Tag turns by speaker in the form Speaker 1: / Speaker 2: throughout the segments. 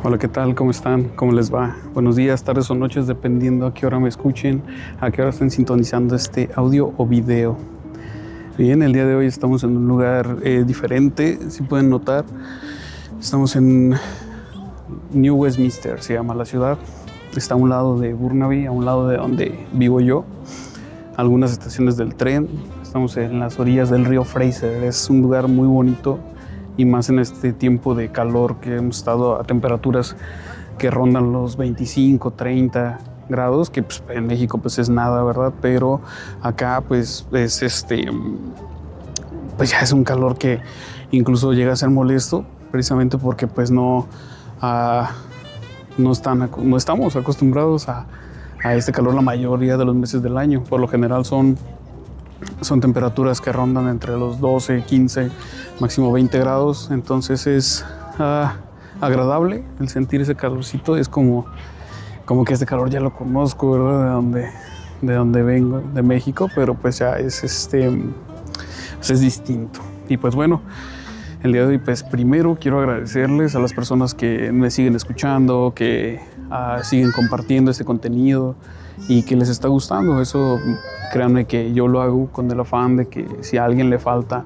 Speaker 1: Hola, ¿qué tal? ¿Cómo están? ¿Cómo les va? Buenos días, tardes o noches, dependiendo a qué hora me escuchen, a qué hora estén sintonizando este audio o video. Bien, el día de hoy estamos en un lugar diferente, si pueden notar. Estamos en New Westminster, se llama la ciudad. Está a un lado de Burnaby, a un lado de donde vivo yo. Algunas estaciones del tren. Estamos en las orillas del río Fraser. Es un lugar muy bonito, y más en este tiempo de calor que hemos estado a temperaturas que rondan los 25, 30 grados, que pues, en México pues es nada, ¿verdad? Pero acá pues es pues ya es un calor que incluso llega a ser molesto, precisamente porque pues no estamos acostumbrados a este calor la mayoría de los meses del año. Por lo general son temperaturas que rondan entre los 12, 15, máximo 20 grados. Entonces es agradable el sentir ese calorcito. Es como que este calor ya lo conozco, ¿verdad? De donde vengo, de México, pero pues ya es pues es distinto. Y pues bueno, el día de hoy pues primero quiero agradecerles a las personas que me siguen escuchando, que siguen compartiendo este contenido y que les está gustando. Eso, créanme que yo lo hago con el afán de que si a alguien le falta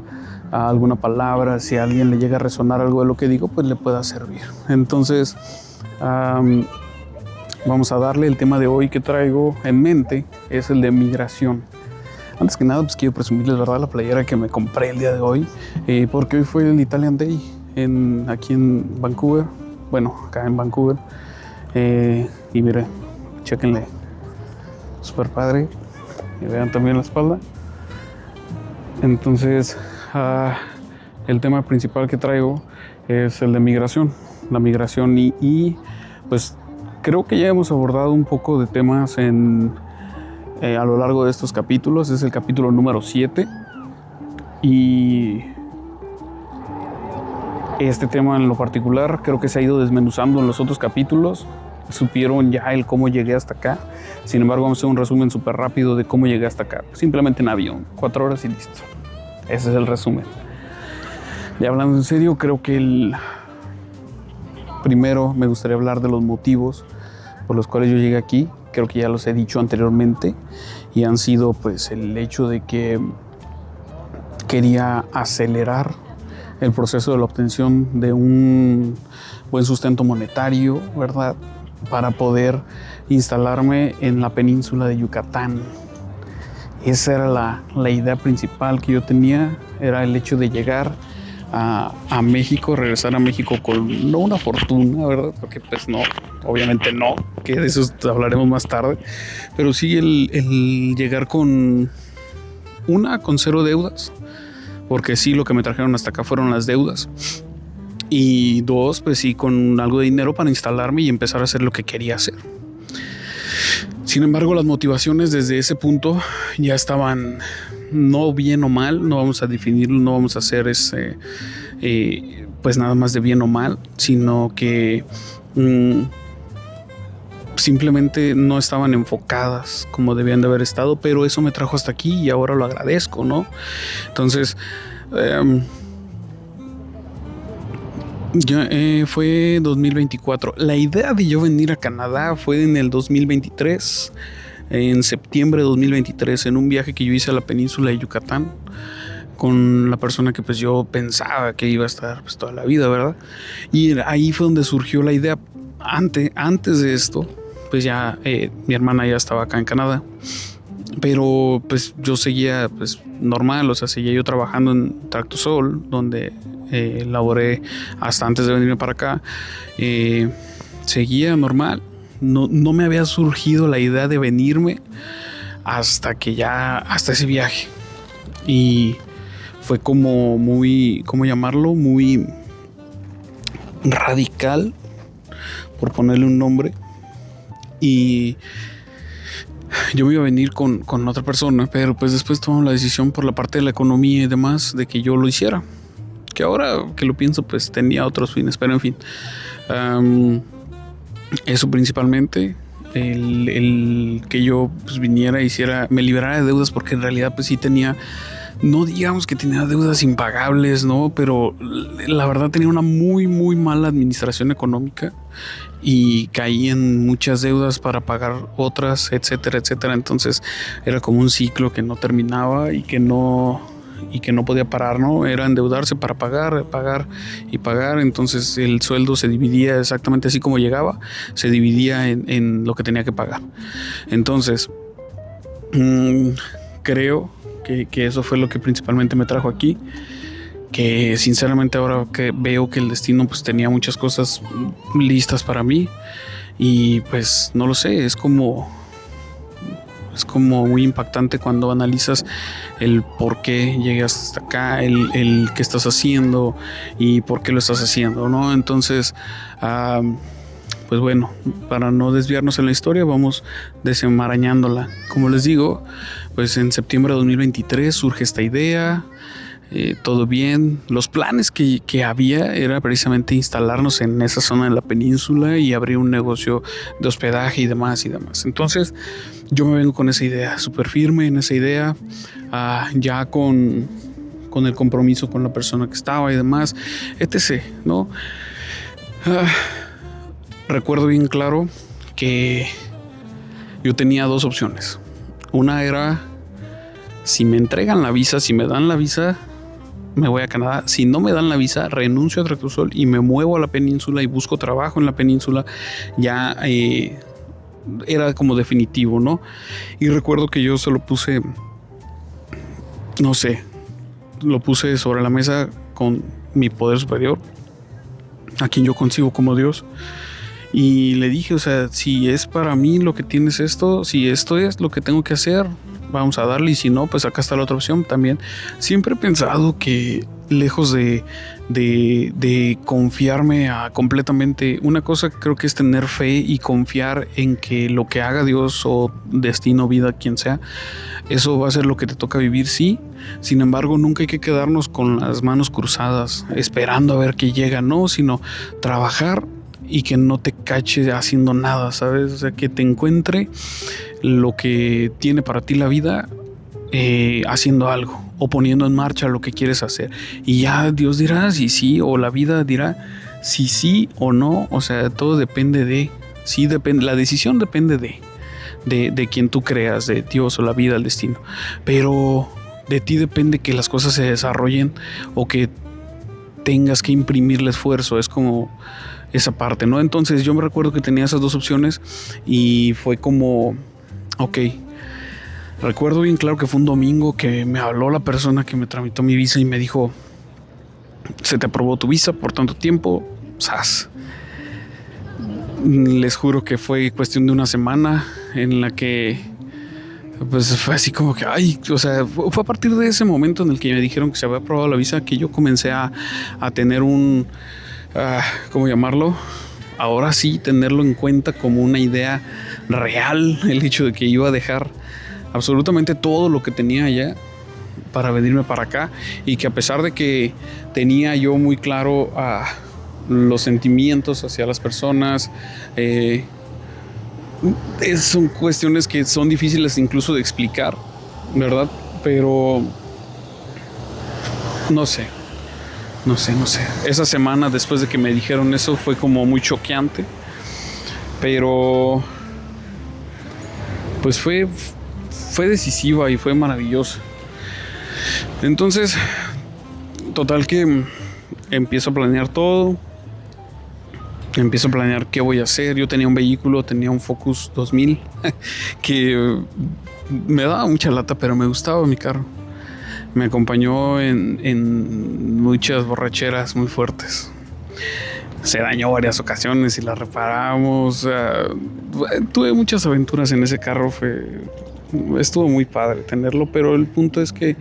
Speaker 1: alguna palabra, si a alguien le llega a resonar algo de lo que digo, pues le pueda servir. Entonces, vamos a darle. El tema de hoy que traigo en mente es el de migración. Antes que nada, pues quiero presumirles, ¿verdad?, la playera que me compré el día de hoy, porque hoy fue el Italian Day aquí en Vancouver. Bueno, acá en Vancouver. Y miren, chéquenle. Súper padre. Y vean también la espalda. Entonces, el tema principal que traigo es el de migración. La migración y pues creo que ya hemos abordado un poco de temas a lo largo de estos capítulos. Es el capítulo número 7. Y este tema en lo particular creo que se ha ido desmenuzando en los otros capítulos. Supieron ya el cómo llegué hasta acá. Sin embargo, vamos a hacer un resumen súper rápido de cómo llegué hasta acá. Simplemente en avión, 4 horas y listo. Ese es el resumen. Ya hablando en serio, creo que primero me gustaría hablar de los motivos por los cuales yo llegué aquí. Creo que ya los he dicho anteriormente y han sido pues el hecho de que quería acelerar el proceso de la obtención de un buen sustento monetario, ¿verdad?, para poder instalarme en la península de Yucatán. Esa era la idea principal que yo tenía, era el hecho de llegar a México, regresar a México con no una fortuna, ¿verdad? Porque pues no, obviamente no, que de eso hablaremos más tarde, pero sí el llegar con 0 deudas, porque sí, lo que me trajeron hasta acá fueron las deudas. Y 2, pues sí, con algo de dinero para instalarme y empezar a hacer lo que quería hacer. Sin embargo, las motivaciones desde ese punto ya estaban, no bien o mal, no vamos a definirlo, no vamos a hacer pues nada más de bien o mal, sino que simplemente no estaban enfocadas como debían de haber estado, pero eso me trajo hasta aquí y ahora lo agradezco, ¿no? Entonces, fue 2024. La idea de yo venir a Canadá fue en el 2023, en septiembre de 2023, en un viaje que yo hice a la península de Yucatán con la persona que pues yo pensaba que iba a estar pues toda la vida, ¿verdad? Y ahí fue donde surgió la idea. Antes de esto, pues ya mi hermana ya estaba acá en Canadá, pero pues yo seguía pues normal, o sea, seguía yo trabajando en Tractosol, donde laboré hasta antes de venirme para acá. Seguía normal, no me había surgido la idea de venirme hasta ese viaje. Y fue como muy, ¿cómo llamarlo?, muy radical, por ponerle un nombre. Y yo me iba a venir con otra persona, pero pues después tomamos la decisión por la parte de la economía y demás de que yo lo hiciera, que ahora que lo pienso pues tenía otros fines, pero en fin, eso principalmente, el que yo pues viniera, me liberara de deudas, porque en realidad pues sí tenía no digamos que tenía deudas impagables, ¿no? Pero la verdad tenía una muy, muy mala administración económica y caí en muchas deudas para pagar otras, etcétera, etcétera. Entonces era como un ciclo que no terminaba y que no podía parar, ¿no? Era endeudarse para pagar, pagar y pagar. Entonces el sueldo se dividía exactamente así como llegaba, se dividía en lo que tenía que pagar. Entonces, creo que eso fue lo que principalmente me trajo aquí. Que sinceramente ahora que veo que el destino pues tenía muchas cosas listas para mí y pues no lo sé, es como muy impactante cuando analizas el por qué llegas hasta acá, el qué estás haciendo y por qué lo estás haciendo, ¿no? Entonces, pues bueno, para no desviarnos en la historia, vamos desenmarañándola. Como les digo, pues en septiembre de 2023 surge esta idea. Todo bien. Los planes que había era precisamente instalarnos en esa zona de la península y abrir un negocio de hospedaje y demás y demás. Entonces yo me vengo con esa idea, súper firme en esa idea, ya con el compromiso con la persona que estaba y demás, etc., ¿no? Recuerdo bien claro que yo tenía dos opciones. Una era, si me entregan la visa, si me dan la visa, me voy a Canadá. Si no me dan la visa, renuncio a Tractosol y me muevo a la península y busco trabajo en la península. Ya era como definitivo, ¿no? Y recuerdo que yo se lo puse, no sé, lo puse sobre la mesa con mi poder superior, a quien yo concibo como Dios. Y le dije, o sea, si es para mí lo que tienes esto, si esto es lo que tengo que hacer, vamos a darle, y si no, pues acá está la otra opción también. Siempre he pensado que lejos de confiarme completamente, una cosa creo que es tener fe y confiar en que lo que haga Dios o destino, vida, quien sea, eso va a ser lo que te toca vivir, sí. Sin embargo, nunca hay que quedarnos con las manos cruzadas esperando a ver qué llega, no, sino trabajar y que no te cache haciendo nada, ¿sabes? O sea, que te encuentre lo que tiene para ti la vida haciendo algo o poniendo en marcha lo que quieres hacer. Y ya Dios dirá si sí, o la vida dirá si sí o no. O sea, todo depende de... Sí, depende, la decisión depende de quien tú creas, de Dios o la vida, el destino. Pero de ti depende que las cosas se desarrollen o que tengas que imprimirle esfuerzo. Es como esa parte, ¿no? Entonces yo me recuerdo que tenía esas dos opciones y fue como, ok. Recuerdo bien claro que fue un domingo que me habló la persona que me tramitó mi visa y me dijo, se te aprobó tu visa por tanto tiempo, ¡zas! Les juro que fue cuestión de una semana en la que pues fue así como que, ay, o sea, fue a partir de ese momento en el que me dijeron que se había aprobado la visa que yo comencé a tener un... ¿cómo llamarlo? Ahora sí, tenerlo en cuenta como una idea real, el hecho de que iba a dejar absolutamente todo lo que tenía allá para venirme para acá, y que a pesar de que tenía yo muy claro los sentimientos hacia las personas, son cuestiones que son difíciles incluso de explicar, ¿verdad? Pero no sé. Esa semana después de que me dijeron eso fue como muy choqueante, pero pues fue decisiva y fue maravillosa. Entonces, total que empiezo a planear todo, empiezo a planear qué voy a hacer. Yo tenía un vehículo, tenía un Focus 2000 que me daba mucha lata, pero me gustaba mi carro. Me acompañó en muchas borracheras muy fuertes. Se dañó varias ocasiones y la reparamos. Tuve muchas aventuras en ese carro. Estuvo muy padre tenerlo, pero el punto es que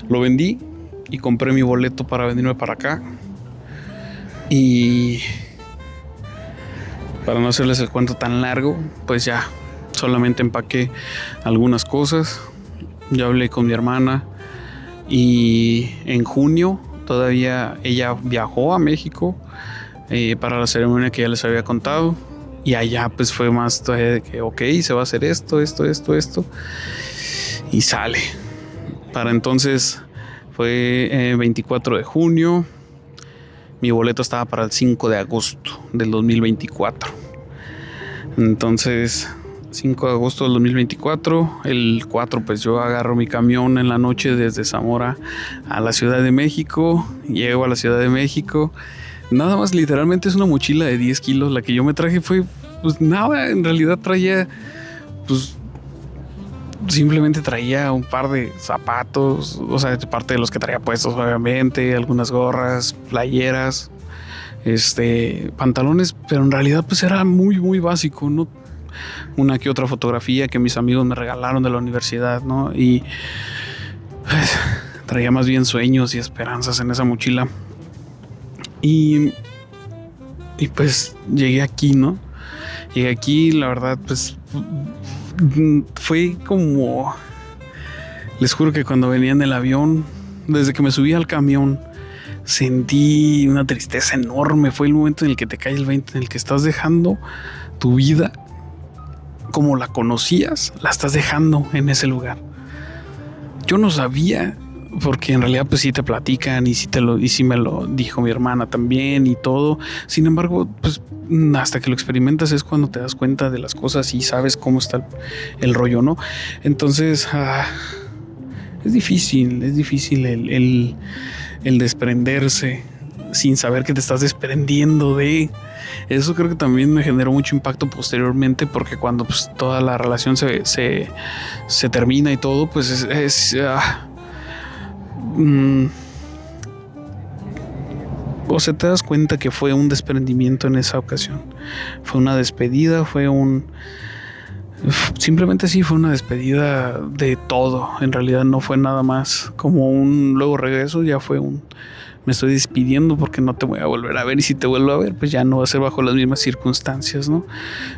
Speaker 1: lo vendí y compré mi boleto para venirme para acá. Y para no hacerles el cuento tan largo, pues ya solamente empaqué algunas cosas. Ya hablé con mi hermana. Y en junio todavía ella viajó a México para la ceremonia que ya les había contado. Y allá pues fue más todavía de que ok, se va a hacer esto. Y sale. Para entonces Fue 24 de junio. Mi boleto estaba para el 5 de agosto del 2024. Entonces, 5 de agosto del 2024, el 4 pues yo agarro mi camión en la noche desde Zamora a la Ciudad de México. Llego a la Ciudad de México. Nada más, literalmente es una mochila de 10 kilos. La que yo me traje fue, pues nada, en realidad traía, pues simplemente traía un par de zapatos, o sea, parte de los que traía puestos, obviamente, algunas gorras, playeras, pantalones, pero en realidad pues era muy, muy básico, ¿no? Una que otra fotografía que mis amigos me regalaron de la universidad, ¿no? Y pues, traía más bien sueños y esperanzas en esa mochila. Y pues llegué aquí, ¿no? Llegué aquí, la verdad, pues fue como... Les juro que cuando venía en el avión, desde que me subí al camión, sentí una tristeza enorme. Fue el momento en el que te cae el 20, en el que estás dejando tu vida como la conocías, la estás dejando en ese lugar. Yo no sabía, porque en realidad pues sí te platican y sí me lo dijo mi hermana también y todo. Sin embargo, pues hasta que lo experimentas es cuando te das cuenta de las cosas y sabes cómo está el rollo, ¿no? Entonces es difícil el desprenderse sin saber que te estás desprendiendo de... Eso creo que también me generó mucho impacto posteriormente, porque cuando pues toda la relación se termina y todo, pues o sea, te das cuenta que fue un desprendimiento en esa ocasión. Fue una despedida, simplemente sí, fue una despedida de todo. En realidad no fue nada más como un luego regreso, ya fue me estoy despidiendo porque no te voy a volver a ver, y si te vuelvo a ver, pues ya no va a ser bajo las mismas circunstancias, ¿no?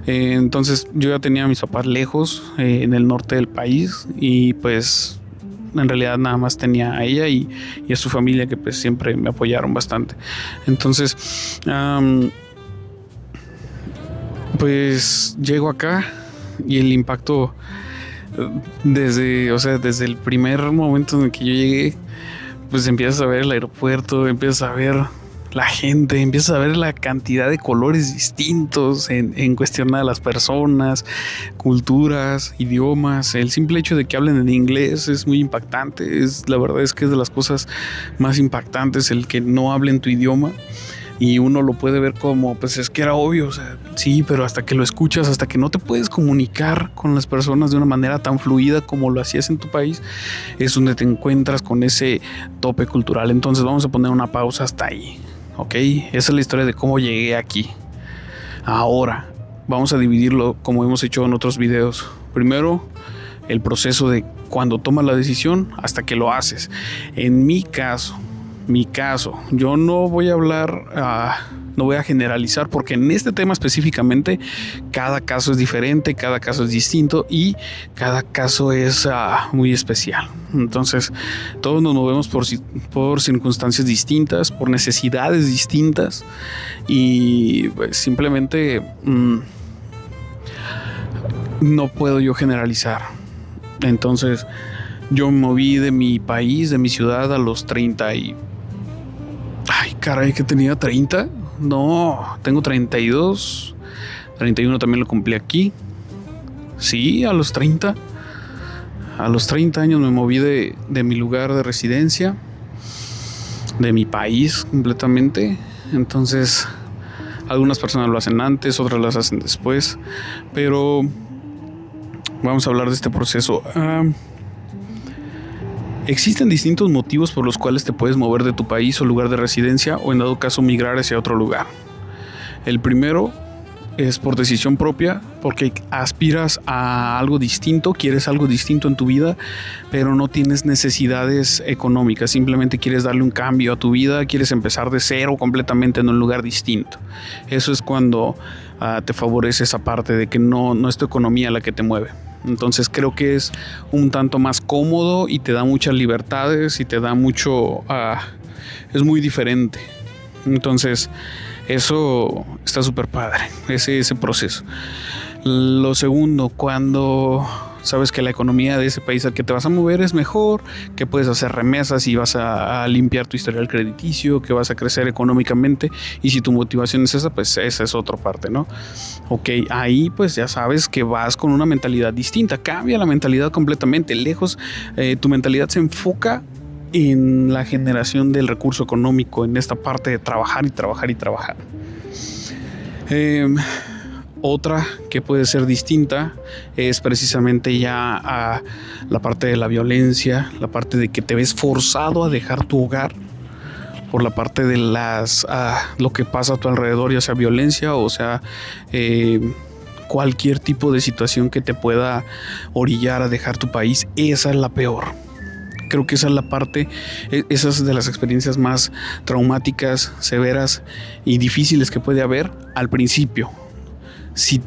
Speaker 1: Entonces yo ya tenía a mis papás lejos, en el norte del país, y pues en realidad nada más tenía a ella y a su familia, que pues siempre me apoyaron bastante. Entonces pues llego acá y el impacto desde el primer momento en el que yo llegué, pues empiezas a ver el aeropuerto, empiezas a ver la gente, empiezas a ver la cantidad de colores distintos en cuestión de las personas, culturas, idiomas. El simple hecho de que hablen en inglés es muy impactante. La verdad es que es de las cosas más impactantes el que no hablen tu idioma. Y uno lo puede ver como, pues es que era obvio, o sea, sí, pero hasta que lo escuchas, hasta que no te puedes comunicar con las personas de una manera tan fluida como lo hacías en tu país, es donde te encuentras con ese tope cultural. Entonces vamos a poner una pausa hasta ahí, ¿ok? Esa es la historia de cómo llegué aquí. Ahora, vamos a dividirlo como hemos hecho en otros videos. Primero, el proceso de cuando tomas la decisión hasta que lo haces. En mi caso, yo no voy a hablar, no voy a generalizar, porque en este tema específicamente cada caso es diferente, cada caso es distinto y cada caso es muy especial. Entonces todos nos movemos por circunstancias distintas, por necesidades distintas, y pues simplemente no puedo yo generalizar. Entonces yo me moví de mi país, de mi ciudad, a los 30 y... Ay, caray, que tenía 30. No, tengo 32. 31 también lo cumplí aquí. Sí, a los 30. A los 30 años me moví de mi lugar de residencia, de mi país completamente. Entonces, algunas personas lo hacen antes, otras las hacen después. Pero vamos a hablar de este proceso. Existen distintos motivos por los cuales te puedes mover de tu país o lugar de residencia, o en dado caso migrar hacia otro lugar. El primero es por decisión propia, porque aspiras a algo distinto, quieres algo distinto en tu vida, pero no tienes necesidades económicas, simplemente quieres darle un cambio a tu vida, quieres empezar de cero completamente en un lugar distinto. Eso es cuando te favorece esa parte de que no es tu economía la que te mueve. Entonces creo que es un tanto más cómodo y te da muchas libertades y te da mucho... es muy diferente. Entonces eso está súper padre, ese proceso. Lo segundo, cuando sabes que la economía de ese país al que te vas a mover es mejor, que puedes hacer remesas y vas a limpiar tu historial crediticio, que vas a crecer económicamente, y si tu motivación es esa, pues esa es otra parte, ¿no? Ok, ahí pues ya sabes que vas con una mentalidad distinta, cambia la mentalidad completamente, lejos, tu mentalidad se enfoca en la generación del recurso económico, en esta parte de trabajar y trabajar y trabajar. Otra que puede ser distinta es precisamente ya a la parte de la violencia, la parte de que te ves forzado a dejar tu hogar por la parte de lo que pasa a tu alrededor, ya sea violencia o sea cualquier tipo de situación que te pueda orillar a dejar tu país. Esa es la peor. Creo que esa es la parte, esa es de las experiencias más traumáticas, severas y difíciles que puede haber al principio. Si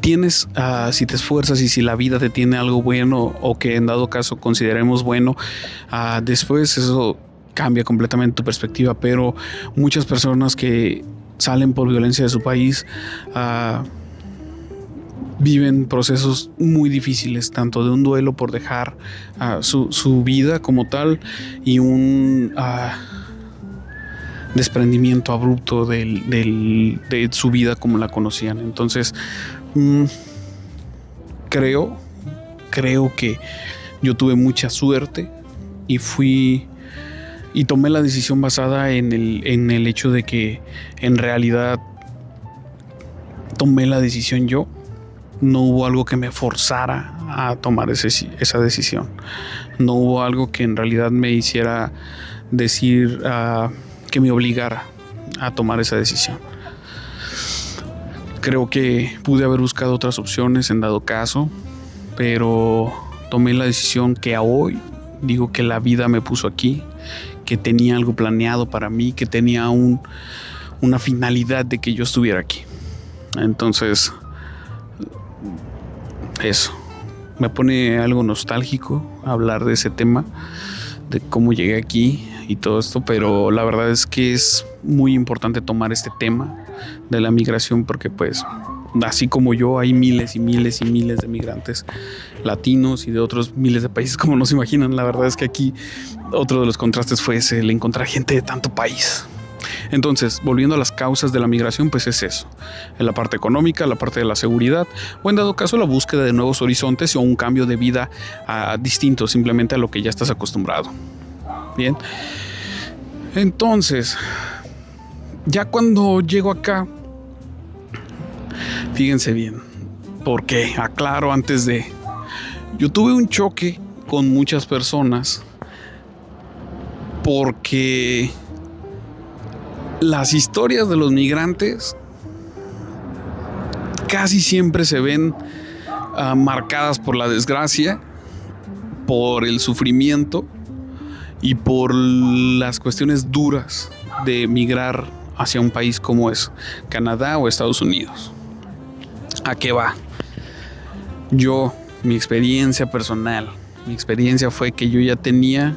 Speaker 1: si te esfuerzas y si la vida te tiene algo bueno o que en dado caso consideremos bueno, después eso cambia completamente tu perspectiva. Pero muchas personas que salen por violencia de su país viven procesos muy difíciles, tanto de un duelo por dejar su vida como tal y un desprendimiento abrupto de su vida como la conocían. Entonces creo que yo tuve mucha suerte y tomé la decisión basada en el hecho de que en realidad tomé la decisión yo. No hubo algo que me forzara a tomar esa decisión. No hubo algo que en realidad me hiciera decir que me obligara a tomar esa decisión. Creo que pude haber buscado otras opciones en dado caso, pero tomé la decisión que a hoy digo que la vida me puso aquí, que tenía algo planeado para mí, que tenía una finalidad de que yo estuviera aquí. Entonces, eso me pone algo nostálgico hablar de ese tema, de cómo llegué aquí y todo esto, pero la verdad es que es muy importante tomar este tema de la migración porque pues así como yo hay miles y miles y miles de migrantes latinos y de otros miles de países como no se imaginan. La verdad es que aquí otro de los contrastes fue el encontrar gente de tanto país. Entonces, volviendo a las causas de la migración, pues es eso, en la parte económica, la parte de la seguridad, o en dado caso la búsqueda de nuevos horizontes o un cambio de vida distinto simplemente a lo que ya estás acostumbrado. Bien, entonces, ya cuando llego acá, fíjense bien, porque aclaro antes yo tuve un choque con muchas personas porque las historias de los migrantes casi siempre se ven marcadas por la desgracia, por el sufrimiento y por las cuestiones duras de migrar hacia un país como es Canadá o Estados Unidos. ¿A qué va? Mi experiencia personal, mi experiencia fue que yo ya tenía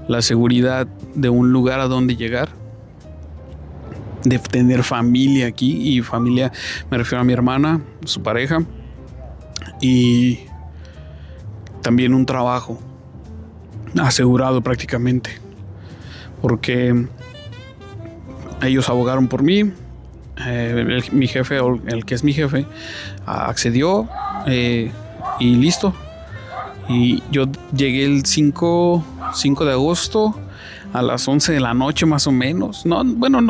Speaker 1: la seguridad de un lugar a donde llegar, de tener familia aquí, y familia me refiero a mi hermana, su pareja, y también un trabajo asegurado prácticamente, porque ellos abogaron por mí. Mi jefe, el que es mi jefe, accedió y listo. Y yo llegué el 5 de agosto a las 11 de la noche más o menos. No,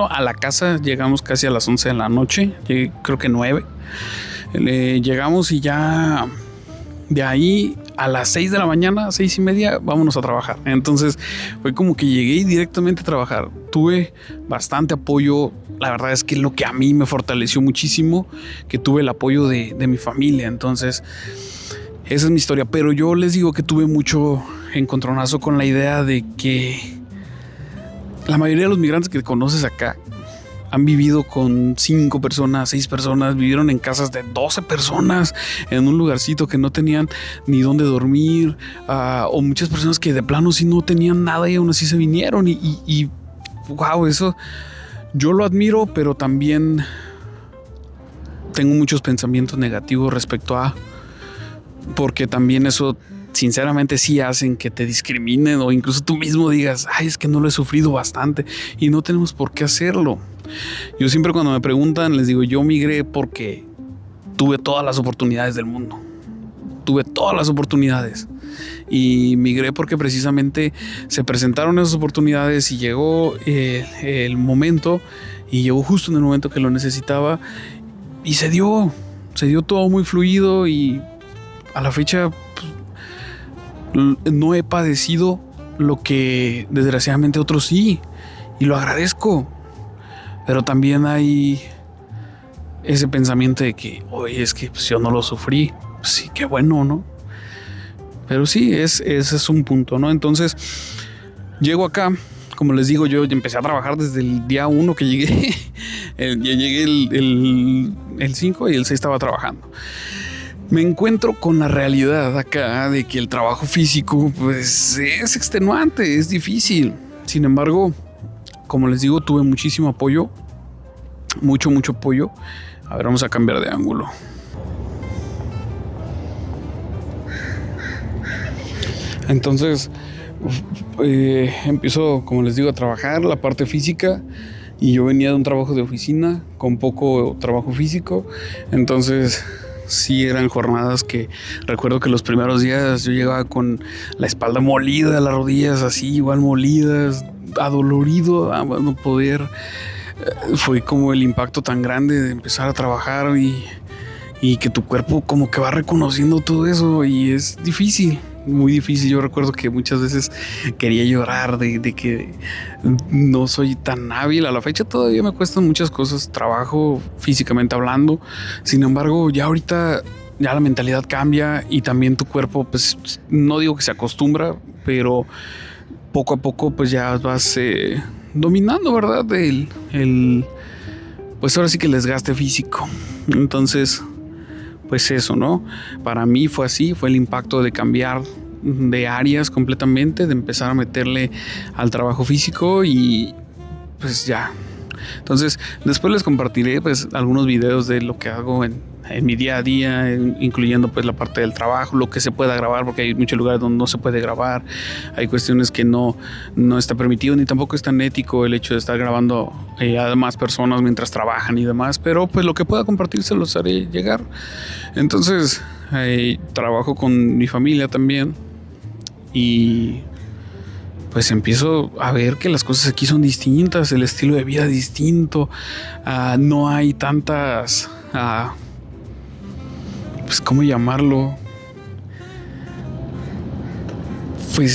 Speaker 1: a la casa llegamos casi a las 11 de la noche, llegué, creo que 9. Llegamos y ya de ahí a las 6 de la mañana, 6:30, vámonos a trabajar. Entonces fue como que llegué directamente a trabajar. Tuve bastante apoyo. La verdad es que lo que a mí me fortaleció muchísimo, que tuve el apoyo de mi familia. Entonces esa es mi historia. Pero yo les digo que tuve mucho encontronazo con la idea de que la mayoría de los migrantes que conoces acá han vivido con 5 personas, 6 personas, vivieron en casas de 12 personas, en un lugarcito que no tenían ni dónde dormir, o muchas personas que de plano sí no tenían nada y aún así se vinieron y wow, eso yo lo admiro, pero también tengo muchos pensamientos negativos respecto a, porque también eso sinceramente sí hacen que te discriminen o incluso tú mismo digas, ay, es que no lo he sufrido bastante y no tenemos por qué hacerlo. Yo siempre cuando me preguntan les digo, yo migré porque tuve todas las oportunidades del mundo. Tuve todas las oportunidades y migré porque precisamente se presentaron esas oportunidades y llegó el momento y llegó justo en el momento que lo necesitaba y se dio todo muy fluido y a la fecha no he padecido lo que desgraciadamente otros sí y lo agradezco, pero también hay ese pensamiento de que, oye, es que pues, yo no lo sufrí. Sí, qué bueno, ¿no? Pero sí, ese es un punto, ¿no? Entonces, llego acá, como les digo, yo empecé a trabajar desde el día 1 que llegué. Ya llegué el 5 y el 6 estaba trabajando. Me encuentro con la realidad acá de que el trabajo físico, pues, es extenuante, es difícil. Sin embargo, como les digo, tuve muchísimo apoyo, mucho apoyo. A ver, vamos a cambiar de ángulo. Entonces empiezo, como les digo, a trabajar la parte física y yo venía de un trabajo de oficina con poco trabajo físico. Entonces sí eran jornadas que recuerdo que los primeros días yo llegaba con la espalda molida, las rodillas así igual molidas, adolorido a no poder. Fue como el impacto tan grande de empezar a trabajar y que tu cuerpo como que va reconociendo todo eso y es difícil. Muy difícil. Yo recuerdo que muchas veces quería llorar de que no soy tan hábil. A la fecha todavía me cuestan muchas cosas, trabajo físicamente hablando. Sin embargo, ya ahorita ya la mentalidad cambia y también tu cuerpo, pues no digo que se acostumbra, pero poco a poco pues ya vas dominando, ¿verdad? Pues ahora sí que el desgaste físico. Entonces, pues eso, ¿no? Para mí fue así, fue el impacto de cambiar de áreas completamente, de empezar a meterle al trabajo físico y pues ya. Entonces, después les compartiré pues algunos videos de lo que hago en mi día a día, incluyendo pues la parte del trabajo, lo que se pueda grabar, porque hay muchos lugares donde no se puede grabar, hay cuestiones que no está permitido, ni tampoco es tan ético el hecho de estar grabando a más personas mientras trabajan y demás, pero pues lo que pueda compartir se los haré llegar. Entonces, trabajo con mi familia también y pues empiezo a ver que las cosas aquí son distintas, el estilo de vida es distinto, no hay tantas... pues cómo llamarlo, pues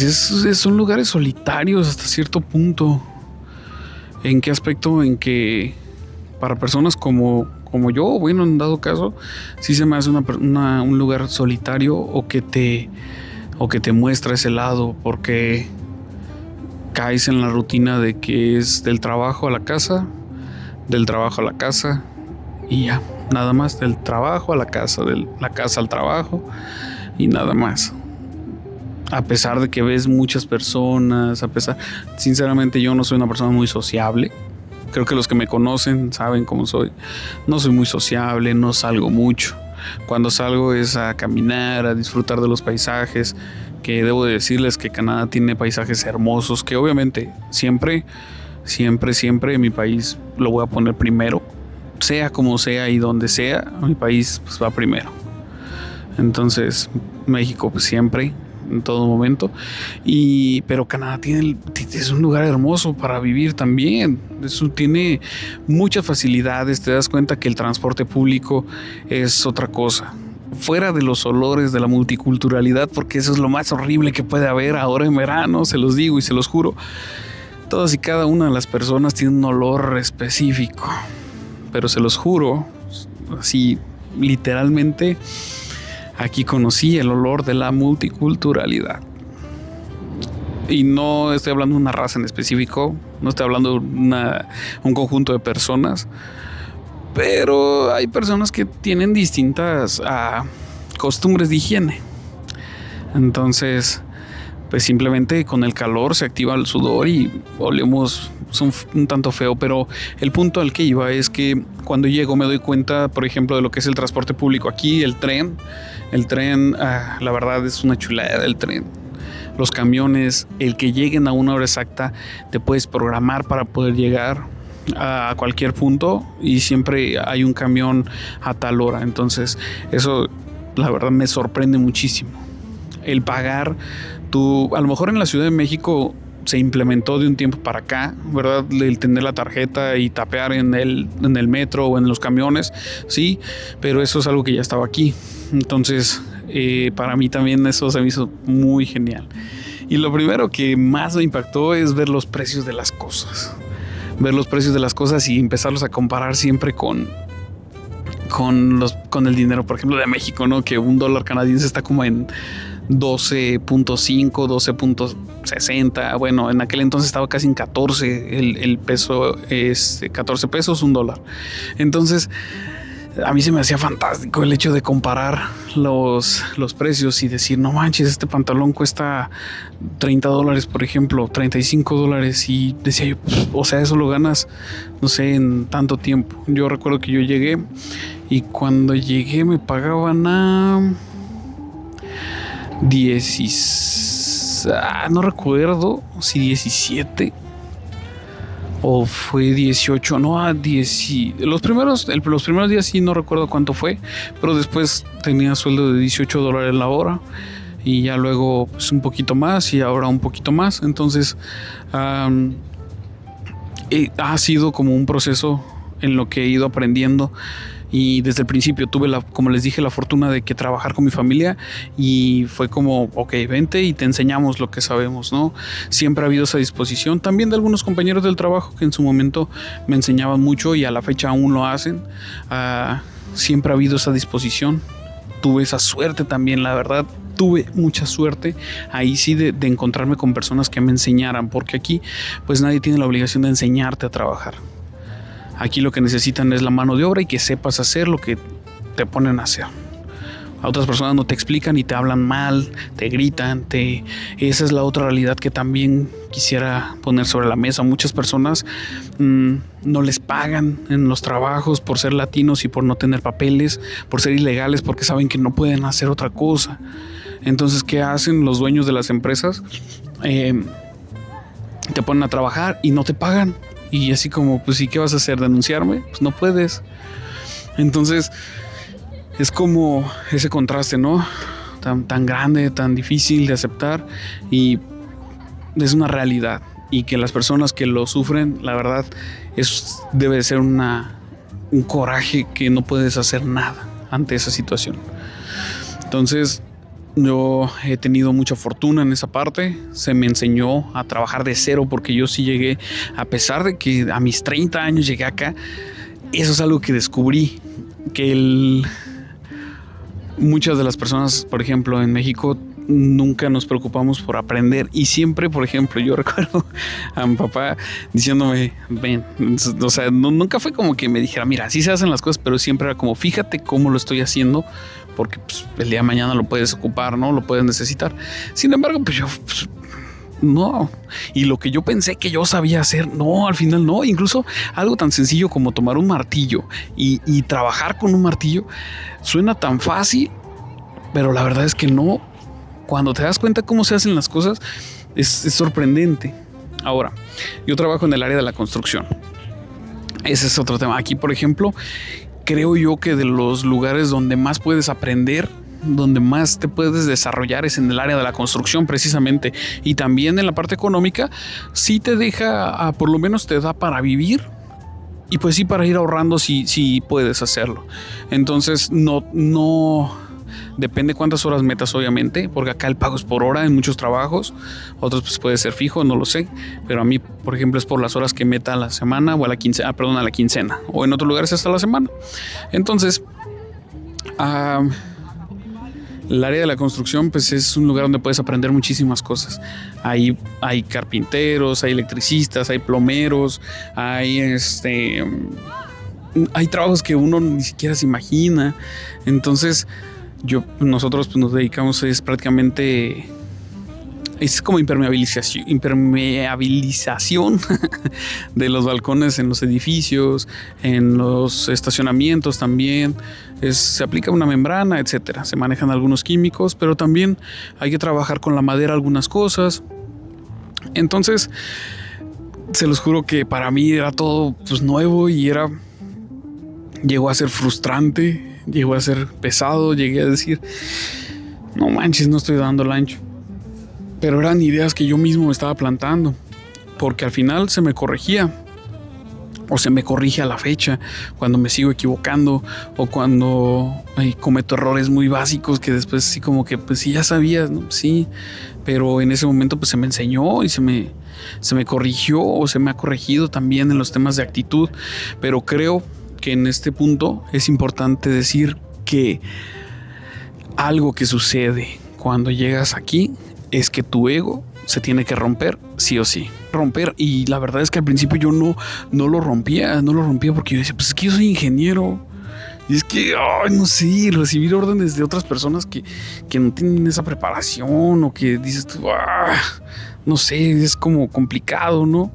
Speaker 1: son lugares solitarios hasta cierto punto. ¿En qué aspecto? En que para personas como yo, bueno, en dado caso, sí se me hace un lugar solitario o que te muestra ese lado, porque caes en la rutina de que es del trabajo a la casa, del trabajo a la casa y ya. Nada más, del trabajo a la casa, de la casa al trabajo y nada más. A pesar de que ves muchas personas, sinceramente yo no soy una persona muy sociable. Creo que los que me conocen saben cómo soy. No soy muy sociable, no salgo mucho. Cuando salgo es a caminar, a disfrutar de los paisajes, que debo de decirles que Canadá tiene paisajes hermosos, que obviamente siempre en mi país lo voy a poner primero. Sea como sea y donde sea, mi país pues va primero. Entonces, México pues siempre, en todo momento. Pero Canadá es un lugar hermoso para vivir también. Tiene muchas facilidades. Te das cuenta que el transporte público es otra cosa. Fuera de los olores de la multiculturalidad, porque eso es lo más horrible que puede haber ahora en verano, se los digo y se los juro. Todas y cada una de las personas tienen un olor específico. Pero se los juro, así literalmente, aquí conocí el olor de la multiculturalidad. Y no estoy hablando de una raza en específico, no estoy hablando de un conjunto de personas, pero hay personas que tienen distintas costumbres de higiene. Entonces, pues simplemente con el calor se activa el sudor y olemos un tanto feo. Pero el punto al que iba es que cuando llego me doy cuenta, por ejemplo, de lo que es el transporte público aquí, el tren, la verdad es una chulada el tren. Los camiones, el que lleguen a una hora exacta, te puedes programar para poder llegar a cualquier punto y siempre hay un camión a tal hora. Entonces eso la verdad me sorprende muchísimo. El pagar, a lo mejor en la Ciudad de México se implementó de un tiempo para acá, ¿verdad? El tener la tarjeta y tapear en el metro o en los camiones, sí, pero eso es algo que ya estaba aquí. Entonces para mí también eso se me hizo muy genial. Y lo primero que más me impactó es ver los precios de las cosas. Ver los precios de las cosas y empezarlos a comparar siempre con el dinero, por ejemplo, de México, ¿no? Que $1 canadiense está como en 12.5, 12.60. Bueno, en aquel entonces estaba casi en 14. El peso es 14 pesos, $1. Entonces, a mí se me hacía fantástico el hecho de comparar los precios y decir, no manches, este pantalón cuesta $30, por ejemplo, $35. Y decía yo, o sea, eso lo ganas, no sé, en tanto tiempo. Yo recuerdo que yo llegué y cuando llegué me pagaban a no recuerdo si 17 o fue 18, no, a 10. Los primeros días sí no recuerdo cuánto fue, pero después tenía sueldo de $18 la hora y ya luego pues un poquito más y ahora un poquito más. Entonces ha sido como un proceso en lo que he ido aprendiendo. Y desde el principio tuve, como les dije, la fortuna de que trabajar con mi familia y fue como, ok, vente y te enseñamos lo que sabemos, ¿no? Siempre ha habido esa disposición. También de algunos compañeros del trabajo que en su momento me enseñaban mucho y a la fecha aún lo hacen. Siempre ha habido esa disposición. Tuve esa suerte también, la verdad. Tuve mucha suerte ahí sí de encontrarme con personas que me enseñaran, porque aquí pues nadie tiene la obligación de enseñarte a trabajar. Aquí lo que necesitan es la mano de obra y que sepas hacer lo que te ponen a hacer. A otras personas no te explican y te hablan mal, te gritan. Esa es la otra realidad que también quisiera poner sobre la mesa. Muchas personas no les pagan en los trabajos por ser latinos y por no tener papeles, por ser ilegales, porque saben que no pueden hacer otra cosa. Entonces, ¿qué hacen los dueños de las empresas? Te ponen a trabajar y no te pagan. Y así como, pues, ¿y qué vas a hacer? ¿Denunciarme? Pues no puedes. Entonces, es como ese contraste, ¿no? Tan grande, tan difícil de aceptar. Y es una realidad. Y que las personas que lo sufren, la verdad, debe de ser un coraje que no puedes hacer nada ante esa situación. Entonces, yo he tenido mucha fortuna en esa parte. Se me enseñó a trabajar de cero porque yo sí llegué, a pesar de que a mis 30 años llegué acá. Eso es algo que descubrí, que muchas de las personas, por ejemplo, en México nunca nos preocupamos por aprender y siempre, por ejemplo, yo recuerdo a mi papá diciéndome, ven, o sea, nunca fue como que me dijera, mira, así se hacen las cosas, pero siempre era como, fíjate cómo lo estoy haciendo, porque pues, el día de mañana lo puedes ocupar, ¿no? Lo puedes necesitar. Sin embargo, pues yo, no. Y lo que yo pensé que yo sabía hacer, no, al final no. Incluso algo tan sencillo como tomar un martillo y trabajar con un martillo suena tan fácil, pero la verdad es que no. Cuando te das cuenta cómo se hacen las cosas, es sorprendente. Ahora, yo trabajo en el área de la construcción. Ese es otro tema. Aquí, por ejemplo, creo yo que de los lugares donde más puedes aprender, donde más te puedes desarrollar es en el área de la construcción precisamente, y también en la parte económica sí te deja, por lo menos te da para vivir y pues sí para ir ahorrando si puedes hacerlo. Entonces no depende cuántas horas metas, obviamente, porque acá el pago es por hora en muchos trabajos, otros pues puede ser fijo, no lo sé, pero a mí, por ejemplo, es por las horas que meta a la semana o a la quincena, o en otros lugares hasta la semana. Entonces, el área de la construcción pues es un lugar donde puedes aprender muchísimas cosas. Hay carpinteros, hay electricistas, hay plomeros, hay trabajos que uno ni siquiera se imagina. Entonces nosotros pues, nos dedicamos es prácticamente Es como impermeabilización de los balcones en los edificios, en los estacionamientos también. Se aplica una membrana, etcétera. Se manejan algunos químicos, pero también hay que trabajar con la madera algunas cosas. Entonces, se los juro que para mí era todo pues nuevo y llegó a ser frustrante, llegó a ser pesado, llegué a decir, no manches, no estoy dando el ancho. Pero eran ideas que yo mismo me estaba plantando, porque al final se me corregía, o se me corrige a la fecha, cuando me sigo equivocando, o cuando cometo errores muy básicos que después sí como que pues sí ya sabías, ¿no? Sí, pero en ese momento pues se me enseñó y se me corrigió, o se me ha corregido también en los temas de actitud. Pero creo que en este punto es importante decir que algo que sucede cuando llegas aquí es que tu ego se tiene que romper sí o sí. Romper, y la verdad es que al principio yo no lo rompía porque yo decía, pues es que yo soy ingeniero. Y es que, no sé, recibir órdenes de otras personas que no tienen esa preparación, o que dices tú, no sé, es como complicado, ¿no?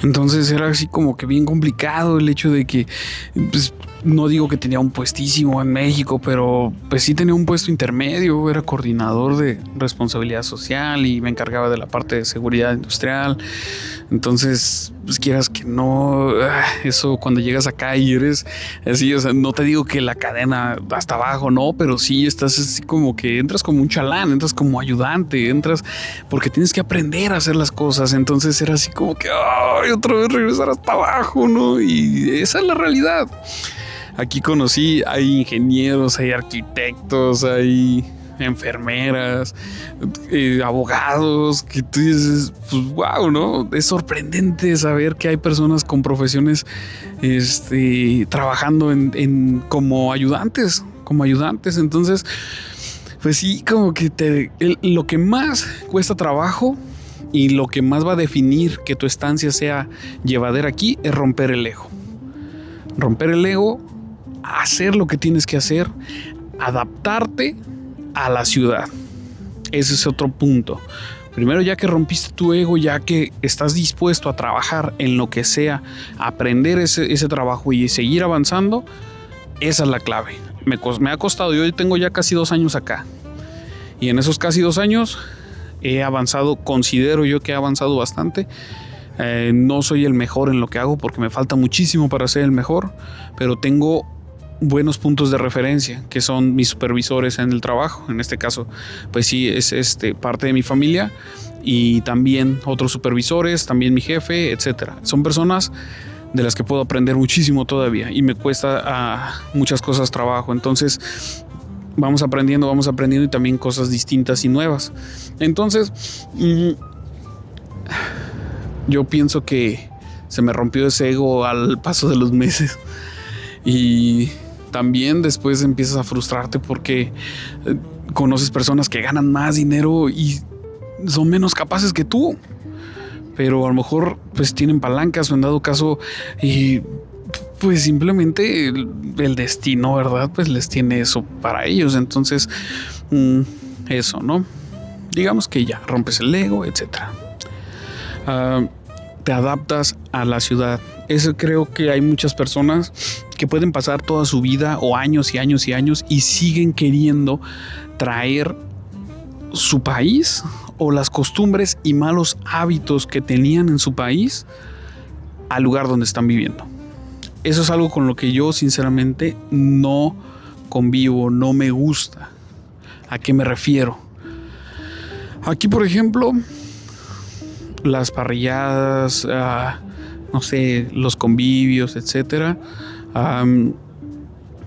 Speaker 1: Entonces era así como que bien complicado el hecho de que, pues, no digo que tenía un puestísimo en México, pero pues sí tenía un puesto intermedio. Era coordinador de responsabilidad social y me encargaba de la parte de seguridad industrial. Entonces, pues quieras que no, eso cuando llegas acá y eres así, o sea, no te digo que la cadena hasta abajo, no, pero sí estás así como que entras como un chalán, entras como ayudante, entras porque tienes que aprender a hacer las cosas. Entonces era así como que, otra vez regresar hasta abajo, ¿no? Y esa es la realidad. Aquí conocí, hay ingenieros, hay arquitectos, hay enfermeras, abogados, que tú dices, pues wow, ¿no? Es sorprendente saber que hay personas con profesiones trabajando como ayudantes. Entonces, pues sí, como que lo que más cuesta trabajo y lo que más va a definir que tu estancia sea llevadera aquí es romper el ego. Romper el ego, hacer lo que tienes que hacer, adaptarte a la ciudad. Ese es otro punto. Primero, ya que rompiste tu ego, ya que estás dispuesto a trabajar en lo que sea, aprender ese trabajo y seguir avanzando, esa es la clave. Me ha costado, yo tengo ya casi 2 años acá. Y en esos casi 2 años he avanzado, considero yo que he avanzado bastante. No soy el mejor en lo que hago porque me falta muchísimo para ser el mejor, pero tengo buenos puntos de referencia que son mis supervisores en el trabajo. En este caso, pues sí, es parte de mi familia, y también otros supervisores, también mi jefe, etcétera. Son personas de las que puedo aprender muchísimo todavía y me cuesta muchas cosas trabajo. Entonces vamos aprendiendo y también cosas distintas y nuevas. Entonces yo pienso que se me rompió ese ego al paso de los meses, y también después empiezas a frustrarte porque conoces personas que ganan más dinero y son menos capaces que tú, pero a lo mejor pues tienen palancas, o en dado caso y pues simplemente el destino, ¿verdad? Pues les tiene eso para ellos. Entonces eso, ¿no? Digamos que ya rompes el ego, etcétera. Te adaptas a la ciudad. Eso creo que hay muchas personas que pueden pasar toda su vida o años y años y años y siguen queriendo traer su país o las costumbres y malos hábitos que tenían en su país al lugar donde están viviendo. Eso es algo con lo que yo sinceramente no convivo, no me gusta. ¿A qué me refiero? Aquí, por ejemplo, las parrilladas, no sé, los convivios, etcétera,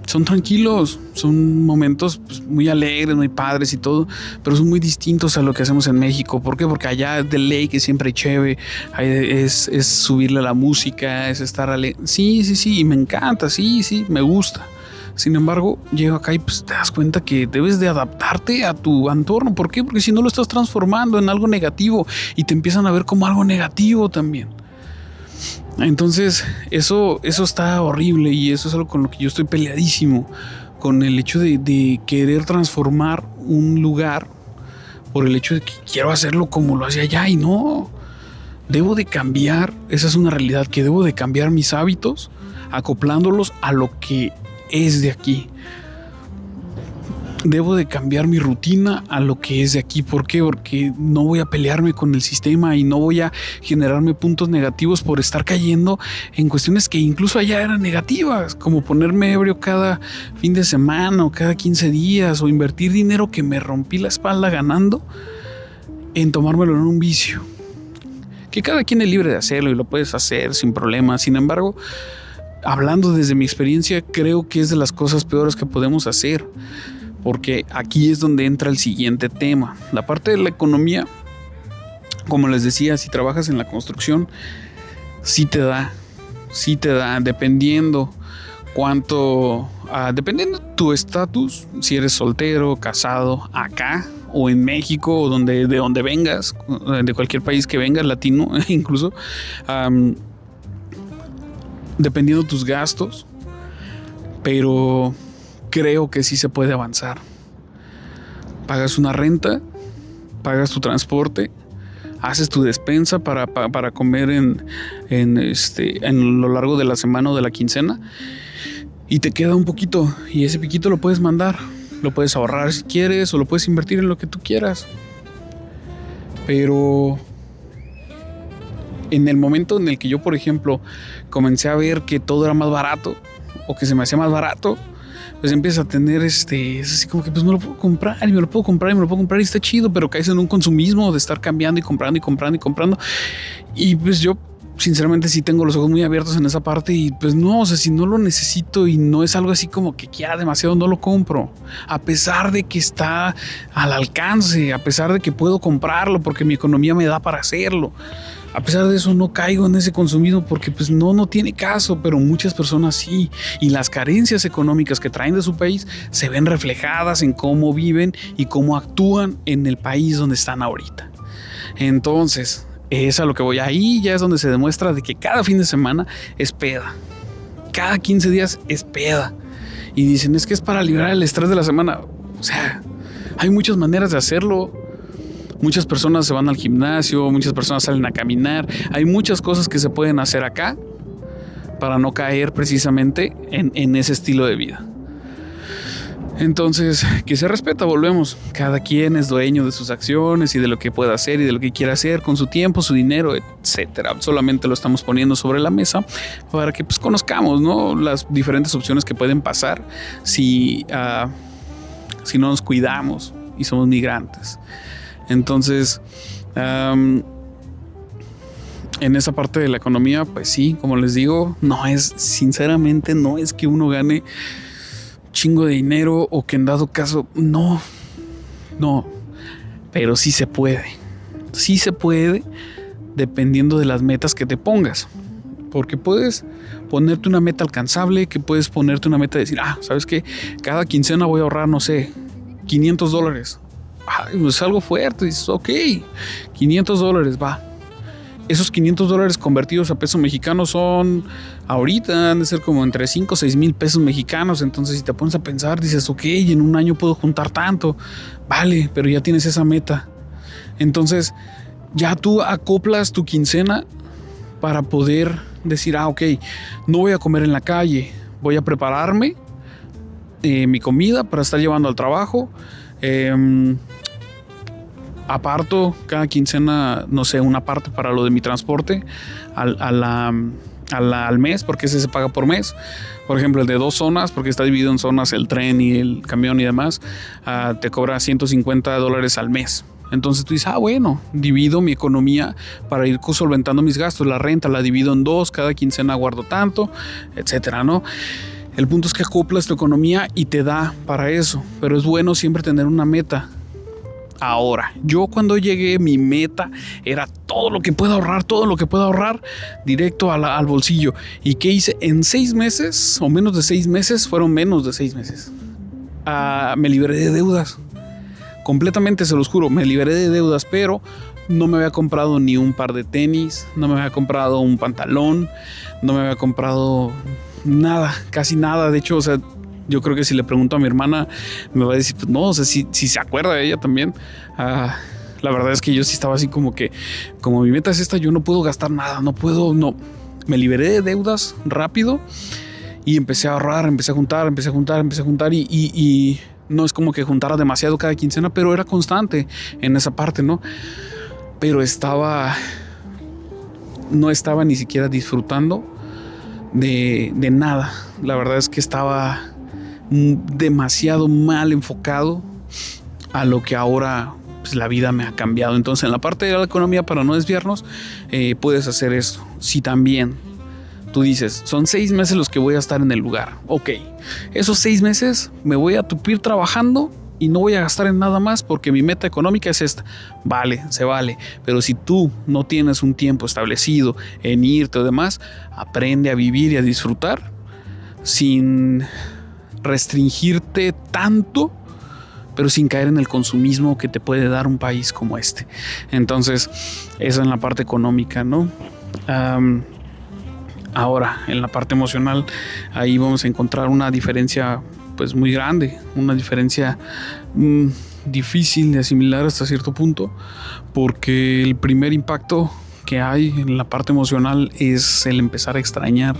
Speaker 1: son tranquilos, son momentos pues, muy alegres, muy padres y todo, pero son muy distintos a lo que hacemos en México. ¿Por qué? Porque allá de ley que siempre hay chévere, es subirle a la música, es estar alegre. Sí, y me encanta, sí, me gusta. Sin embargo, llego acá y pues te das cuenta que debes de adaptarte a tu entorno. ¿Por qué? Porque si no lo estás transformando en algo negativo y te empiezan a ver como algo negativo también. Entonces eso está horrible, y eso es algo con lo que yo estoy peleadísimo, con el hecho de querer transformar un lugar por el hecho de que quiero hacerlo como lo hacía allá y no. Debo de cambiar, esa es una realidad, que debo de cambiar mis hábitos acoplándolos a lo que es de aquí. Debo de cambiar mi rutina a lo que es de aquí. ¿Por qué? Porque no voy a pelearme con el sistema y no voy a generarme puntos negativos por estar cayendo en cuestiones que incluso allá eran negativas, como ponerme ebrio cada fin de semana o cada 15 días o invertir dinero que me rompí la espalda ganando en tomármelo en un vicio. Que cada quien es libre de hacerlo y lo puedes hacer sin problema. Sin embargo, hablando desde mi experiencia, creo que es de las cosas peores que podemos hacer. Porque aquí es donde entra el siguiente tema. La parte de la economía, como les decía, si trabajas en la construcción, sí te da, dependiendo dependiendo tu estatus, si eres soltero, casado, acá o en México o de donde vengas, de cualquier país que vengas, latino incluso, dependiendo tus gastos, pero creo que sí se puede avanzar. Pagas una renta, pagas tu transporte, haces tu despensa para comer en lo largo de la semana o de la quincena y te queda un poquito y ese piquito lo puedes mandar, lo puedes ahorrar si quieres o lo puedes invertir en lo que tú quieras. Pero en el momento en el que yo, por ejemplo, comencé a ver que todo era más barato o que se me hacía más barato, pues empiezas a tener es así como que pues me lo puedo comprar y me lo puedo comprar y me lo puedo comprar y está chido, pero caes en un consumismo de estar cambiando y comprando y comprando y comprando. Y pues yo sinceramente sí tengo los ojos muy abiertos en esa parte y pues no, o sea, si no lo necesito y no es algo así como que quiera demasiado, no lo compro. A pesar de que está al alcance, a pesar de que puedo comprarlo porque mi economía me da para hacerlo. A pesar de eso no caigo en ese consumismo porque pues no tiene caso, pero muchas personas sí. Y las carencias económicas que traen de su país se ven reflejadas en cómo viven y cómo actúan en el país donde están ahorita. Entonces, es a lo que voy. Ahí ya es donde se demuestra de que cada fin de semana es peda. Cada 15 días es peda. Y dicen, es que es para liberar el estrés de la semana. O sea, hay muchas maneras de hacerlo. Muchas personas se van al gimnasio, muchas personas salen a caminar. Hay muchas cosas que se pueden hacer acá para no caer precisamente en ese estilo de vida. Entonces, que se respeta, volvemos. Cada quien es dueño de sus acciones y de lo que pueda hacer y de lo que quiera hacer con su tiempo, su dinero, etcétera. Solamente lo estamos poniendo sobre la mesa para que pues conozcamos, ¿no?, las diferentes opciones que pueden pasar si no nos cuidamos y somos migrantes. Entonces, en esa parte de la economía, pues sí, como les digo, sinceramente no es que uno gane chingo de dinero o que en dado caso, no, pero sí se puede dependiendo de las metas que te pongas. Porque puedes ponerte una meta alcanzable, que puedes ponerte una meta de decir, ¿sabes qué? Cada quincena voy a ahorrar, no sé, $500. Es algo fuerte. Dices, ok, $500, va. Esos $500 convertidos a peso mexicano son, ahorita han de ser como entre 5 o 6 mil pesos mexicanos. Entonces, si te pones a pensar, dices, ok, en un año puedo juntar tanto. Vale, pero ya tienes esa meta. Entonces, ya tú acoplas tu quincena para poder decir, ok, no voy a comer en la calle, voy a prepararme mi comida para estar llevando al trabajo. Aparto cada quincena, no sé, una parte para lo de mi transporte al mes, porque ese se paga por mes. Por ejemplo, el de 2 zonas, porque está dividido en zonas el tren y el camión y demás, te cobra $150 al mes. Entonces tú dices, bueno, divido mi economía para ir solventando mis gastos. La renta la divido en 2, cada quincena guardo tanto, etcétera, ¿no? El punto es que acoplas tu economía y te da para eso, pero es bueno siempre tener una meta. Ahora, yo cuando llegué, mi meta era todo lo que pueda ahorrar directo al bolsillo. ¿Y qué hice? En 6 meses o menos de 6 meses, fueron menos de 6 meses, me libré de deudas. Completamente, se los juro, me libré de deudas, pero no me había comprado ni un par de tenis, no me había comprado un pantalón, no me había comprado nada, casi nada. De hecho, o sea, Yo creo que si le pregunto a mi hermana, me va a decir, pues no, o sea, si se acuerda de ella también. La verdad es que yo sí estaba así como que, como mi meta es esta, yo no puedo gastar nada, no. Me liberé de deudas rápido y empecé a ahorrar, empecé a juntar y no es como que juntara demasiado cada quincena, pero era constante en esa parte, ¿no? Pero no estaba ni siquiera disfrutando de nada. La verdad es que estaba demasiado mal enfocado a lo que ahora pues, la vida me ha cambiado. Entonces, en la parte de la economía, para no desviarnos, puedes hacer esto. Si también tú dices, son 6 meses los que voy a estar en el lugar, ok, esos 6 meses me voy a tupir trabajando y no voy a gastar en nada más porque mi meta económica es esta. Vale, se vale. Pero si tú no tienes un tiempo establecido en irte o demás, aprende a vivir y a disfrutar sin restringirte tanto, pero sin caer en el consumismo que te puede dar un país como este. Entonces, eso en la parte económica, ¿no? Ahora, en la parte emocional, ahí vamos a encontrar una diferencia pues muy grande, una diferencia difícil de asimilar hasta cierto punto, porque el primer impacto que hay en la parte emocional es el empezar a extrañar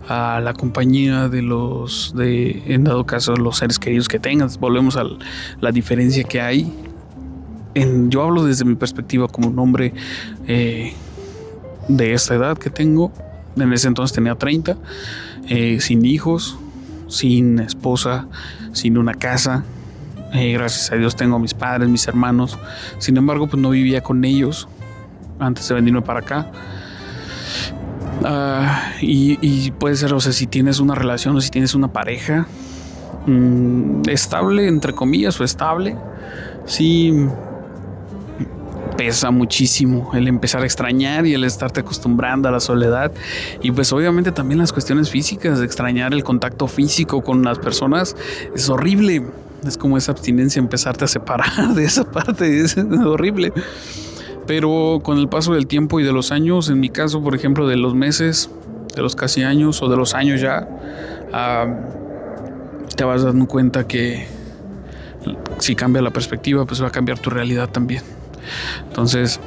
Speaker 1: a la compañía en dado caso, los seres queridos que tengas. Volvemos a la diferencia que hay. Yo hablo desde mi perspectiva como un hombre de esta edad que tengo. En ese entonces tenía 30, sin hijos, sin esposa, sin una casa. Gracias a Dios tengo a mis padres, mis hermanos. Sin embargo, pues no vivía con ellos antes de venirme para acá. Y puede ser, o sea, si tienes una relación o si tienes una pareja estable, entre comillas, o estable, sí pesa muchísimo el empezar a extrañar y el estarte acostumbrando a la soledad. Y pues obviamente también las cuestiones físicas, de extrañar el contacto físico con las personas es horrible. Es como esa abstinencia, empezarte a separar de esa parte, es horrible. Pero con el paso del tiempo y de los años, en mi caso, por ejemplo, de los meses, de los casi años o de los años ya, te vas dando cuenta que si cambia la perspectiva, pues va a cambiar tu realidad también. Entonces,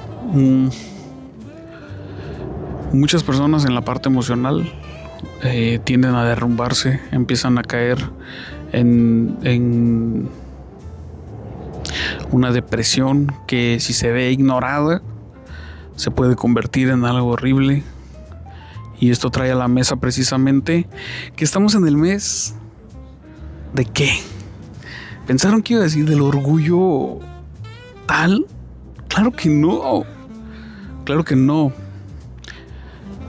Speaker 1: muchas personas en la parte emocional tienden a derrumbarse, empiezan a caer en una depresión que, si se ve ignorada, se puede convertir en algo horrible. Y esto trae a la mesa precisamente que estamos en el mes ¿de qué? ¿Pensaron que iba a decir del orgullo tal? Claro que no. Claro que no.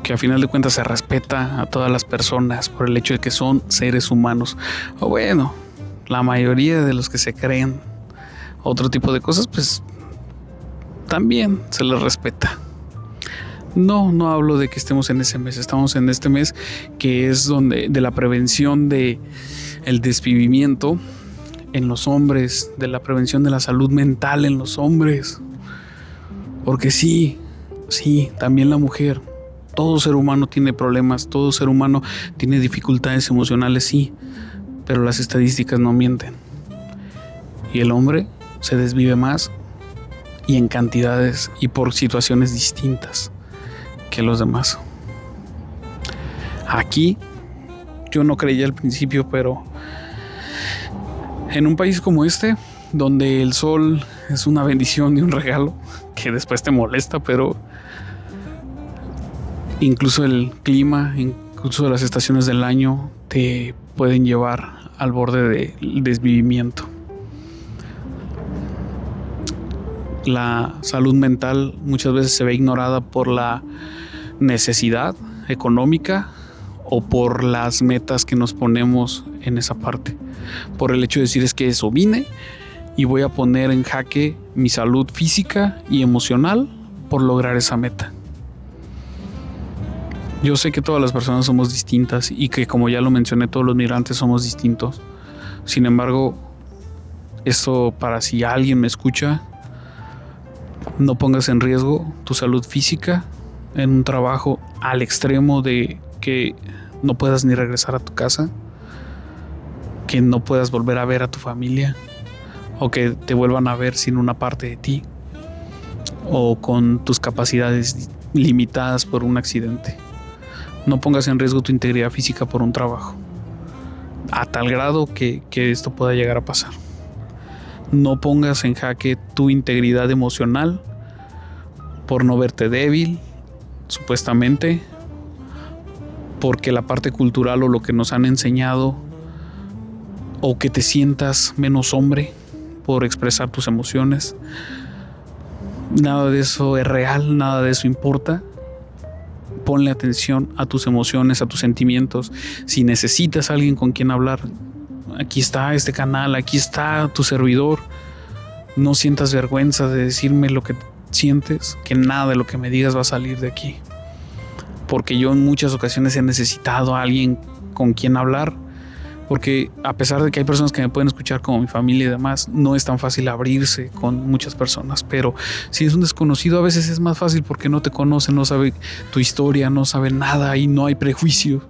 Speaker 1: Que a final de cuentas se respeta a todas las personas por el hecho de que son seres humanos. O bueno, la mayoría de los que se creen otro tipo de cosas, pues también se les respeta. No hablo de que estemos en ese mes. Estamos en este mes que es donde de la prevención de el desvivimiento en los hombres, de la prevención de la salud mental en los hombres. Porque sí, también la mujer. Todo ser humano tiene problemas, todo ser humano tiene dificultades emocionales, sí, pero las estadísticas no mienten. Y el hombre se desvive más y en cantidades y por situaciones distintas que los demás. Aquí yo no creía al principio, pero en un país como este, donde el sol es una bendición y un regalo que después te molesta, pero incluso el clima, incluso las estaciones del año te pueden llevar al borde del desvivimiento. La salud mental muchas veces se ve ignorada por la necesidad económica o por las metas que nos ponemos en esa parte. Por el hecho de decir, es que eso vine y voy a poner en jaque mi salud física y emocional por lograr esa meta. Yo sé que todas las personas somos distintas y que, como ya lo mencioné, todos los migrantes somos distintos. Sin embargo, esto, para si alguien me escucha, no pongas en riesgo tu salud física en un trabajo al extremo de que no puedas ni regresar a tu casa. que no puedas volver a ver a tu familia, o que te vuelvan a ver sin una parte de ti, o con tus capacidades limitadas por un accidente. No pongas en riesgo tu integridad física por un trabajo, a tal grado que esto pueda llegar a pasar. No pongas en jaque tu integridad emocional por no verte débil, supuestamente, porque la parte cultural o lo que nos han enseñado, o que te sientas menos hombre por expresar tus emociones. Nada de eso es real, nada de eso importa. Ponle atención a tus emociones, a tus sentimientos. Si necesitas a alguien con quien hablar, aquí está este canal, aquí está tu servidor. No sientas vergüenza de decirme lo que sientes, que nada de lo que me digas va a salir de aquí. Porque yo en muchas ocasiones he necesitado a alguien con quien hablar, porque a pesar de que hay personas que me pueden escuchar como mi familia y demás, no es tan fácil abrirse con muchas personas. Pero si es un desconocido, a veces es más fácil porque no te conoce, no sabe tu historia, no sabe nada y no hay prejuicio.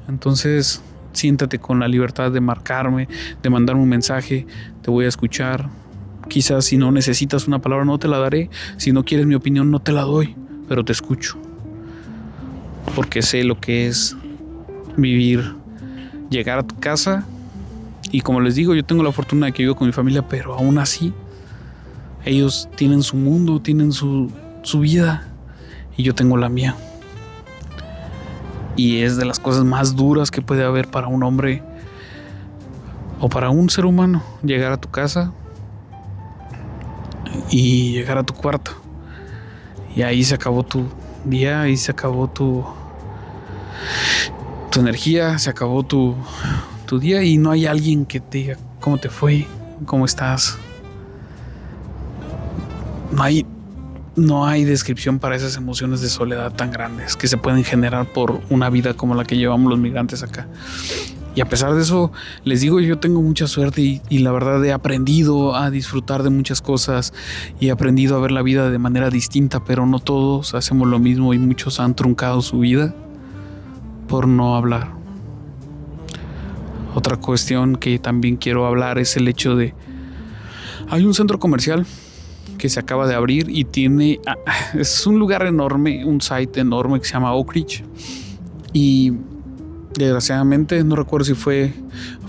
Speaker 1: Entonces siéntate con la libertad de marcarme, de mandarme un mensaje. Te voy a escuchar. Quizás si no necesitas una palabra no te la daré, si no quieres mi opinión no te la doy, pero te escucho, porque sé lo que es vivir, llegar a tu casa. Y como les digo, yo tengo la fortuna de que vivo con mi familia, pero aún así ellos tienen su mundo, tienen su vida, y yo tengo la mía. Y es de las cosas más duras que puede haber para un hombre o para un ser humano, llegar a tu casa y llegar a tu cuarto, y ahí se acabó tu día, ahí se acabó tu energía, se acabó tu día, y no hay alguien que te diga cómo te fue, cómo estás. No hay descripción para esas emociones de soledad tan grandes que se pueden generar por una vida como la que llevamos los migrantes acá. Y a pesar de eso, les digo, yo tengo mucha suerte y la verdad he aprendido a disfrutar de muchas cosas y he aprendido a ver la vida de manera distinta, pero no todos hacemos lo mismo y muchos han truncado su vida por no hablar. Otra cuestión que también quiero hablar es el hecho de... Hay un centro comercial que se acaba de abrir y es un lugar enorme, un site enorme que se llama Oak Ridge, y desgraciadamente no recuerdo si fue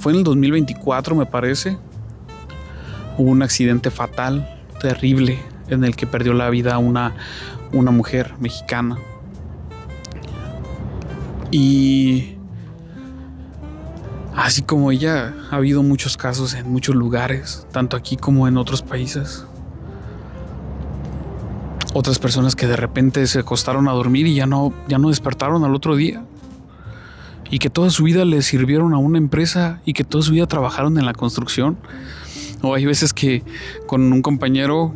Speaker 1: en el 2024, me parece, hubo un accidente fatal, terrible, en el que perdió la vida una mujer mexicana. Y así como ella, ha habido muchos casos en muchos lugares, tanto aquí como en otros países. Otras personas que de repente se acostaron a dormir y ya no despertaron al otro día, y que toda su vida le sirvieron a una empresa y que toda su vida trabajaron en la construcción. O hay veces que con un compañero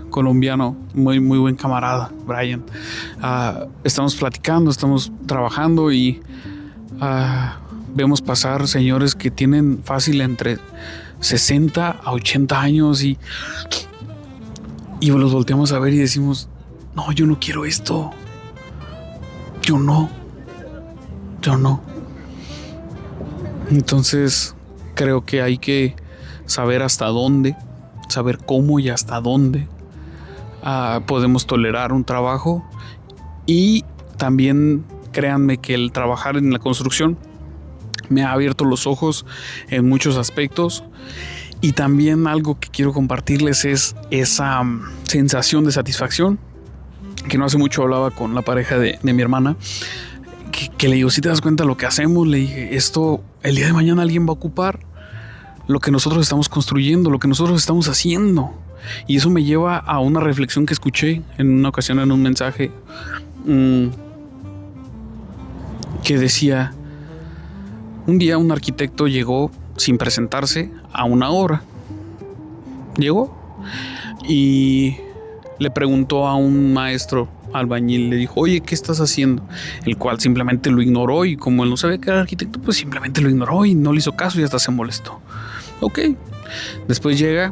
Speaker 1: colombiano, muy, muy buen camarada, Brian, estamos platicando, estamos trabajando y vemos pasar señores que tienen fácil entre 60 a 80 años y los volteamos a ver y decimos, no, yo no quiero esto. Yo no. Entonces creo que hay que saber hasta dónde, saber cómo y hasta dónde podemos tolerar un trabajo. Y también créanme que el trabajar en la construcción me ha abierto los ojos en muchos aspectos. Y también algo que quiero compartirles es esa sensación de satisfacción que no hace mucho hablaba con la pareja de mi hermana, que le digo, si te das cuenta de lo que hacemos, le dije, esto el día de mañana alguien va a ocupar lo que nosotros estamos construyendo, lo que nosotros estamos haciendo. Y eso me lleva a una reflexión que escuché en una ocasión en un mensaje que decía, un día un arquitecto llegó sin presentarse a una obra. Llegó y le preguntó a un maestro albañil, le dijo, oye, ¿qué estás haciendo? El cual simplemente lo ignoró, y como él no sabía que era arquitecto, pues simplemente lo ignoró y no le hizo caso y hasta se molestó. Ok. Después llega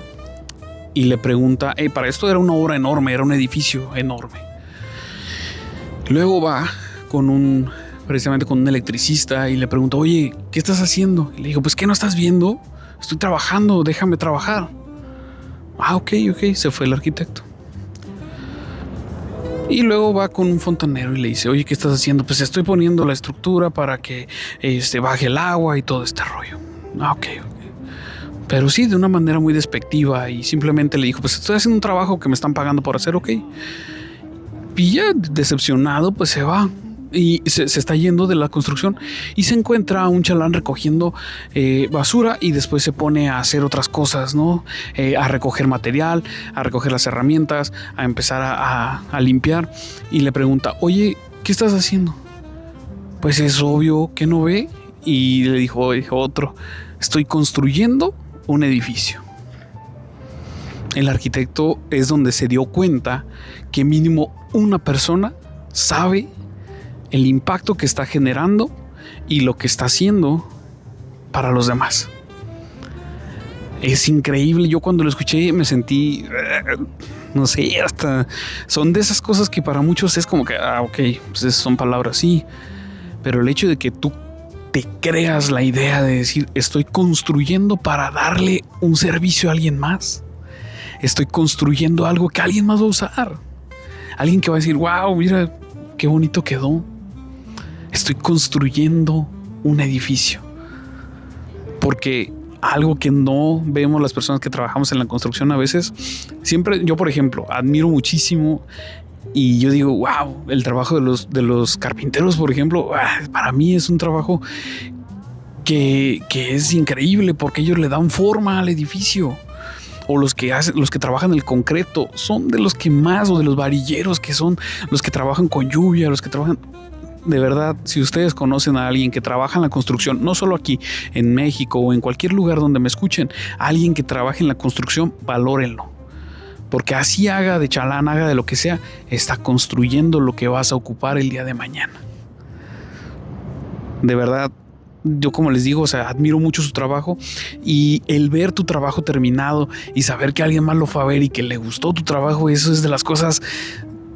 Speaker 1: y le pregunta, para esto era una obra enorme, era un edificio enorme. Luego va con un precisamente con un electricista y le preguntó, oye, ¿qué estás haciendo? Y le dijo, pues, ¿qué no estás viendo? Estoy trabajando, déjame trabajar. Ah, ok, se fue el arquitecto. Y luego va con un fontanero y le dice, oye, ¿qué estás haciendo? Pues estoy poniendo la estructura para que baje el agua y todo este rollo. Ah, ok. Pero sí, de una manera muy despectiva, y simplemente le dijo, pues estoy haciendo un trabajo que me están pagando por hacer, ok. Y ya decepcionado, pues se va. Y se está yendo de la construcción y se encuentra a un chalán recogiendo basura, y después se pone a hacer otras cosas, ¿no? A recoger material, a recoger las herramientas, a empezar a limpiar, y le pregunta, oye, ¿qué estás haciendo? Pues es obvio que no ve, y le dijo otro, estoy construyendo un edificio. El arquitecto es donde se dio cuenta que mínimo una persona sabe el impacto que está generando y lo que está haciendo para los demás. Es increíble. Yo cuando lo escuché me sentí, no sé, hasta son de esas cosas que para muchos es como que, ok, pues son palabras, sí, pero el hecho de que tú te creas la idea de decir, estoy construyendo para darle un servicio a alguien más, estoy construyendo algo que alguien más va a usar, alguien que va a decir, wow, mira qué bonito quedó. Estoy construyendo un edificio. Porque algo que no vemos las personas que trabajamos en la construcción a veces, siempre, yo por ejemplo, admiro muchísimo, y yo digo, wow, el trabajo de los carpinteros, por ejemplo, para mí es un trabajo que es increíble, porque ellos le dan forma al edificio. O los que trabajan el concreto son de los que más, o de los varilleros, que son los que trabajan con lluvia, los que trabajan. De verdad, si ustedes conocen a alguien que trabaja en la construcción, no solo aquí en México o en cualquier lugar donde me escuchen, alguien que trabaje en la construcción, valórenlo. Porque así haga de chalán, haga de lo que sea, está construyendo lo que vas a ocupar el día de mañana. De verdad, yo como les digo, o sea, admiro mucho su trabajo, y el ver tu trabajo terminado y saber que alguien más lo fue a ver y que le gustó tu trabajo, eso es de las cosas,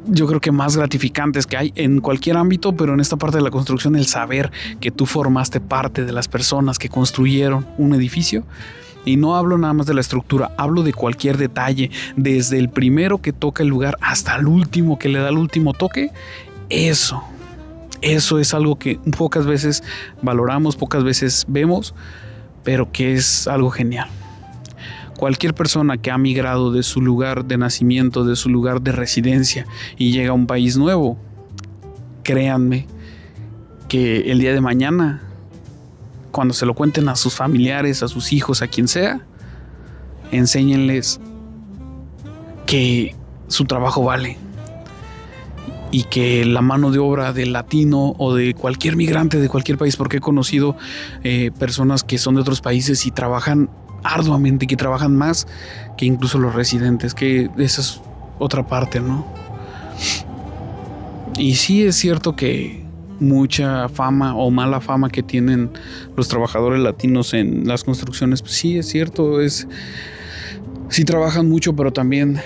Speaker 1: yo creo que más gratificantes que hay en cualquier ámbito, pero en esta parte de la construcción, el saber que tú formaste parte de las personas que construyeron un edificio. Y no hablo nada más de la estructura, hablo de cualquier detalle, desde el primero que toca el lugar hasta el último que le da el último toque. Eso es algo que pocas veces valoramos, pocas veces vemos, pero que es algo genial. Cualquier persona que ha migrado de su lugar de nacimiento, de su lugar de residencia, y llega a un país nuevo, créanme que el día de mañana, cuando se lo cuenten a sus familiares, a sus hijos, a quien sea, enséñenles que su trabajo vale, y que la mano de obra del latino o de cualquier migrante de cualquier país, porque he conocido personas que son de otros países y trabajan arduamente, que trabajan más que incluso los residentes, que esa es otra parte, ¿no? Y sí es cierto que mucha fama o mala fama que tienen los trabajadores latinos en las construcciones, pues sí es cierto, sí trabajan mucho, pero también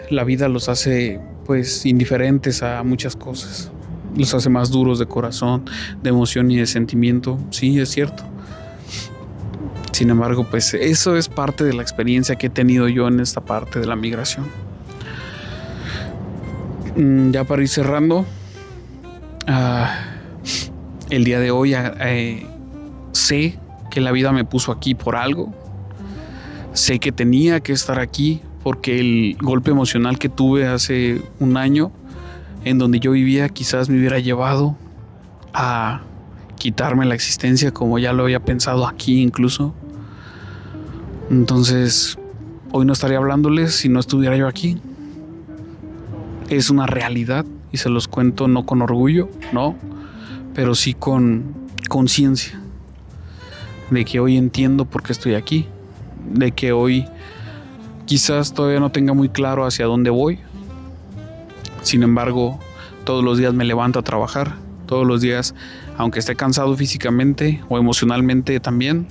Speaker 1: la vida los hace pues indiferentes a muchas cosas, los hace más duros de corazón, de emoción y de sentimiento. Sí es cierto. Sin embargo, pues eso es parte de la experiencia que he tenido yo en esta parte de la migración. Ya para ir cerrando, el día de hoy sé que la vida me puso aquí por algo. Sé que tenía que estar aquí porque el golpe emocional que tuve hace un año, en donde yo vivía, quizás me hubiera llevado a quitarme la existencia, como ya lo había pensado aquí incluso. Entonces, hoy no estaría hablándoles si no estuviera yo aquí. Es una realidad y se los cuento no con orgullo, no, pero sí con conciencia de que hoy entiendo por qué estoy aquí, de que hoy quizás todavía no tenga muy claro hacia dónde voy. Sin embargo, todos los días me levanto a trabajar, todos los días, aunque esté cansado físicamente o emocionalmente también,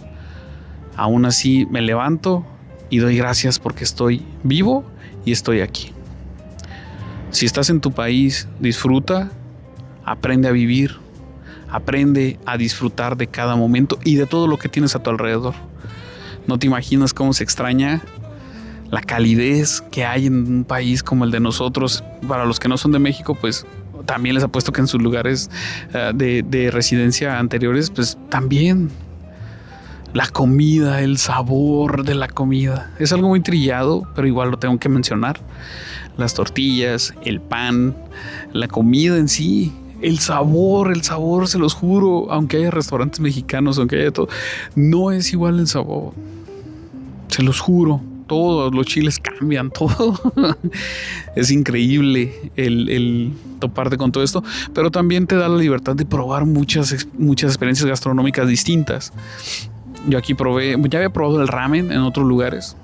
Speaker 1: aún así me levanto y doy gracias porque estoy vivo y estoy aquí. Si estás en tu país, disfruta, aprende a vivir, Aprende a disfrutar de cada momento y de todo lo que tienes a tu alrededor. No te imaginas cómo se extraña la calidez que hay en un país como el de nosotros. Para los que no son de México, pues también les apuesto que en sus lugares de residencia anteriores, pues también la comida, el sabor de la comida. Es algo muy trillado, pero igual lo tengo que mencionar. Las tortillas, el pan, la comida en sí, el sabor, se los juro, aunque haya restaurantes mexicanos, aunque haya todo, no es igual el sabor. Se los juro. Todos los chiles cambian, todo. Es increíble el toparte con todo esto, pero también te da la libertad de probar muchas experiencias gastronómicas distintas. Yo aquí ya había probado el ramen en otros lugares,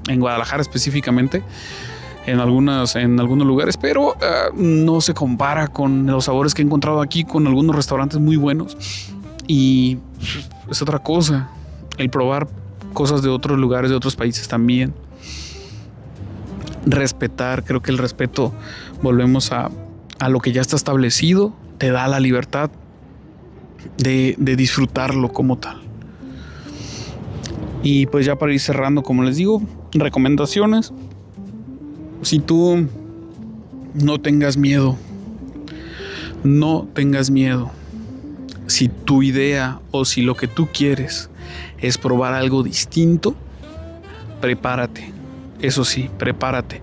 Speaker 1: en Guadalajara específicamente, en algunos lugares, pero no se compara con los sabores que he encontrado aquí con algunos restaurantes muy buenos. Y es otra cosa, el probar cosas de otros lugares, de otros países también. Respetar, creo que el respeto, volvemos a lo que ya está establecido, te da la libertad de disfrutarlo como tal. Y pues ya para ir cerrando, como les digo, recomendaciones. Si tú no tengas miedo. Si tu idea o si lo que tú quieres es probar algo distinto, prepárate. Eso sí, prepárate.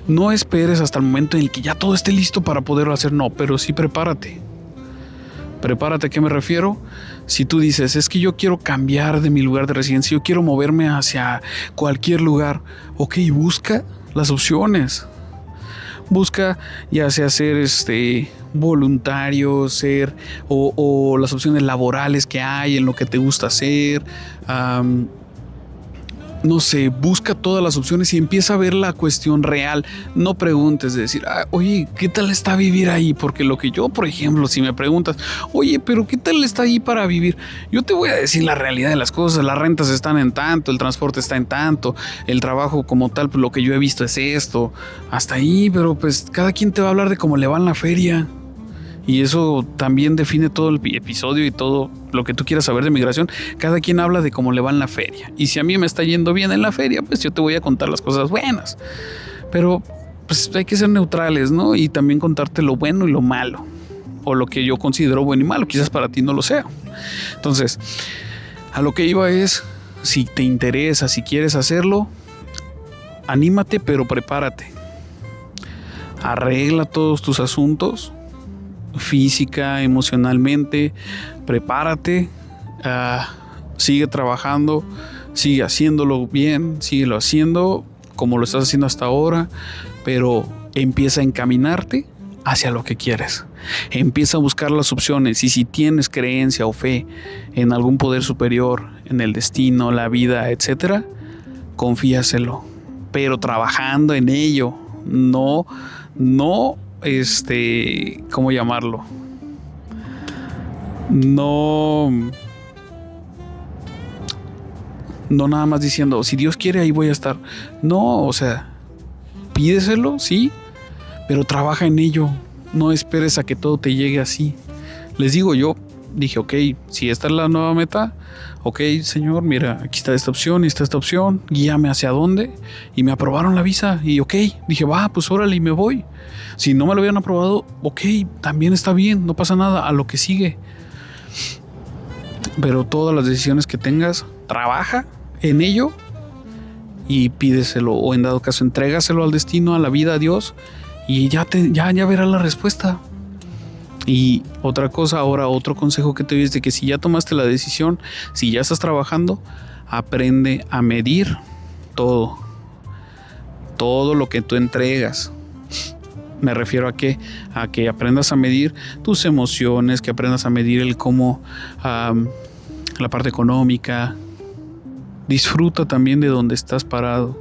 Speaker 1: No esperes hasta el momento en el que ya todo esté listo para poderlo hacer. No, pero sí prepárate. Prepárate, ¿a qué me refiero? Si tú dices, es que yo quiero cambiar de mi lugar de residencia, yo quiero moverme hacia cualquier lugar. Ok, busca las opciones. Busca ya sea ser voluntario, ser o las opciones laborales que hay en lo que te gusta hacer. No sé, busca todas las opciones y empieza a ver la cuestión real. No preguntes de decir, oye, ¿qué tal está vivir ahí? Porque lo que yo, por ejemplo, si me preguntas, oye, pero ¿qué tal está ahí para vivir? Yo te voy a decir la realidad de las cosas. Las rentas están en tanto, el transporte está en tanto, el trabajo como tal, pues lo que yo he visto es esto. Hasta ahí, pero pues cada quien te va a hablar de cómo le va en la feria. Y eso también define todo el episodio y todo lo que tú quieras saber de migración. Cada quien habla de cómo le va en la feria. Y si a mí me está yendo bien en la feria, pues yo te voy a contar las cosas buenas. Pero pues hay que ser neutrales, ¿no? Y también contarte lo bueno y lo malo. O lo que yo considero bueno y malo. Quizás para ti no lo sea. Entonces, a lo que iba es, si te interesa, si quieres hacerlo, anímate, pero prepárate. Arregla todos tus asuntos. Física, emocionalmente, prepárate, sigue trabajando, sigue haciéndolo bien, síguelo haciendo como lo estás haciendo hasta ahora, pero empieza a encaminarte hacia lo que quieres. Empieza a buscar las opciones y si tienes creencia o fe en algún poder superior, en el destino, la vida, etcétera, confíaselo, pero trabajando en ello, no ¿cómo llamarlo? No nada más diciendo, si Dios quiere, ahí voy a estar. No, o sea, pídeselo, sí, pero trabaja en ello. No esperes a que todo te llegue así. Les digo, yo dije, ok, si esta es la nueva meta, ok, Señor, mira, aquí está esta opción y está esta opción, guíame hacia dónde. Y me aprobaron la visa y ok, dije, va, pues órale y me voy. Si no me lo habían aprobado, ok, también está bien, no pasa nada, a lo que sigue. Pero todas las decisiones que tengas, trabaja en ello y pídeselo, o en dado caso, entrégaselo al destino, a la vida, a Dios, y ya verás la respuesta. Y otra cosa, ahora otro consejo que te doy es de que si ya tomaste la decisión, si ya estás trabajando, aprende a medir todo lo que tú entregas. Me refiero a que aprendas a medir tus emociones, que aprendas a medir el cómo, la parte económica. Disfruta también de donde estás parado,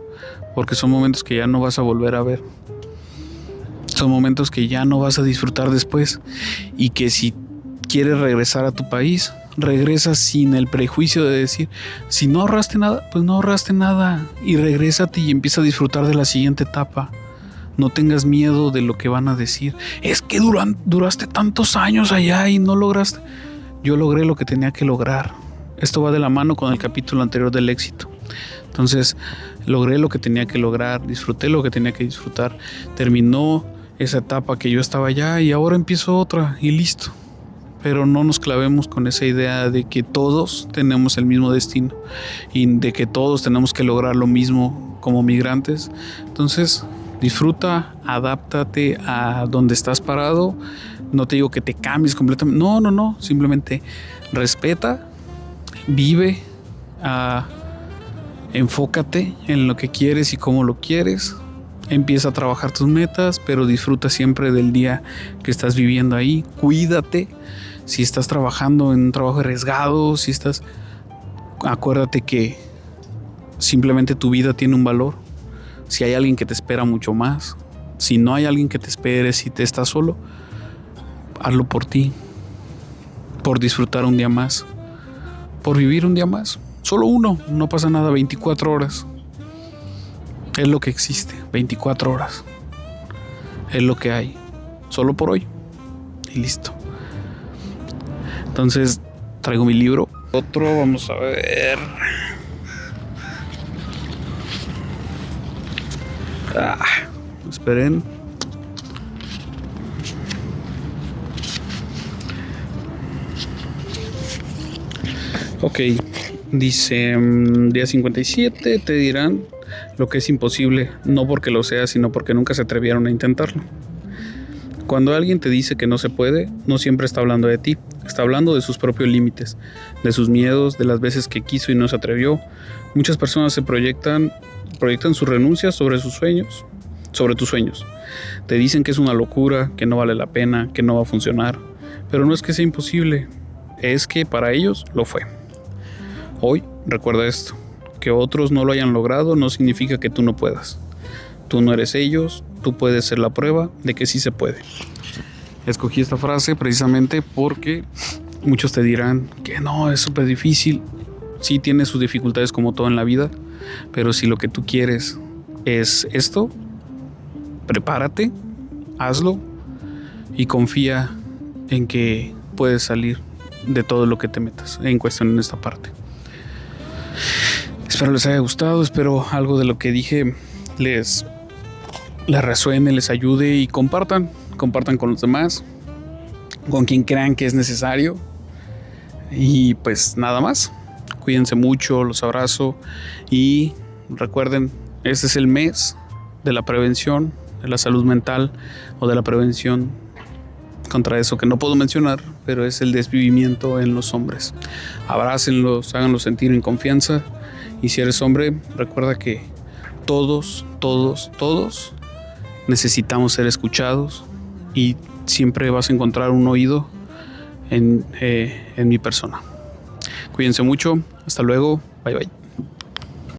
Speaker 1: porque son momentos que ya no vas a volver a ver. Son momentos que ya no vas a disfrutar después, y que si quieres regresar a tu país, regresas sin el prejuicio de decir, si no ahorraste nada, pues no ahorraste nada, y regrésate y empieza a disfrutar de la siguiente etapa. No tengas miedo de lo que van a decir. Es que duraste tantos años allá y no lograste. yo logré lo que tenía que lograr. Esto va de la mano con el capítulo anterior del éxito. Entonces, logré lo que tenía que lograr, disfruté lo que tenía que disfrutar, terminó esa etapa que yo estaba allá y ahora empiezo otra y listo. Pero no nos clavemos con esa idea de que todos tenemos el mismo destino y de que todos tenemos que lograr lo mismo como migrantes. Entonces, disfruta, adáptate a donde estás parado. No te digo que te cambies completamente. No. Simplemente respeta, vive, enfócate en lo que quieres y cómo lo quieres. Empieza a trabajar tus metas, pero disfruta siempre del día que estás viviendo ahí. Cuídate. Si estás trabajando en un trabajo arriesgado, acuérdate que simplemente tu vida tiene un valor. Si hay alguien que te espera mucho más, si no hay alguien que te espere, si te estás solo, hazlo por ti, por disfrutar un día más, por vivir un día más. Solo uno, no pasa nada, 24 horas. Es lo que existe, 24 horas. Es lo que hay, solo por hoy. Y listo. Entonces, traigo mi libro. Otro, vamos a ver. Esperen. Ok, dice, día 57, te dirán lo que es imposible, no porque lo sea, sino porque nunca se atrevieron a intentarlo. Cuando alguien te dice que no se puede, no siempre está hablando de ti, está hablando de sus propios límites, de sus miedos, de las veces que quiso y no se atrevió. Muchas personas se proyectan sus renuncias sobre sus sueños, sobre tus sueños. Te dicen que es una locura, que no vale la pena, que no va a funcionar, pero no es que sea imposible, es que para ellos lo fue. Hoy recuerda esto, que otros no lo hayan logrado no significa que tú no puedas. Tú no eres ellos, tú puedes ser la prueba de que sí se puede. Escogí esta frase precisamente porque muchos te dirán que no, es súper difícil. Sí tiene sus dificultades como todo en la vida, pero si lo que tú quieres es esto, prepárate, hazlo y confía en que puedes salir de todo lo que te metas en cuestión en esta parte. Espero les haya gustado, espero algo de lo que dije les resuene, les ayude y compartan con los demás, con quien crean que es necesario. Y pues nada más, cuídense mucho, los abrazo y recuerden, este es el mes de la prevención de la salud mental o de la prevención contra eso que no puedo mencionar, pero es el desvivimiento en los hombres. Abrácenlos, háganlos sentir en confianza y si eres hombre, recuerda que todos necesitamos ser escuchados y siempre vas a encontrar un oído en mi persona. Cuídense mucho. Hasta luego. Bye bye.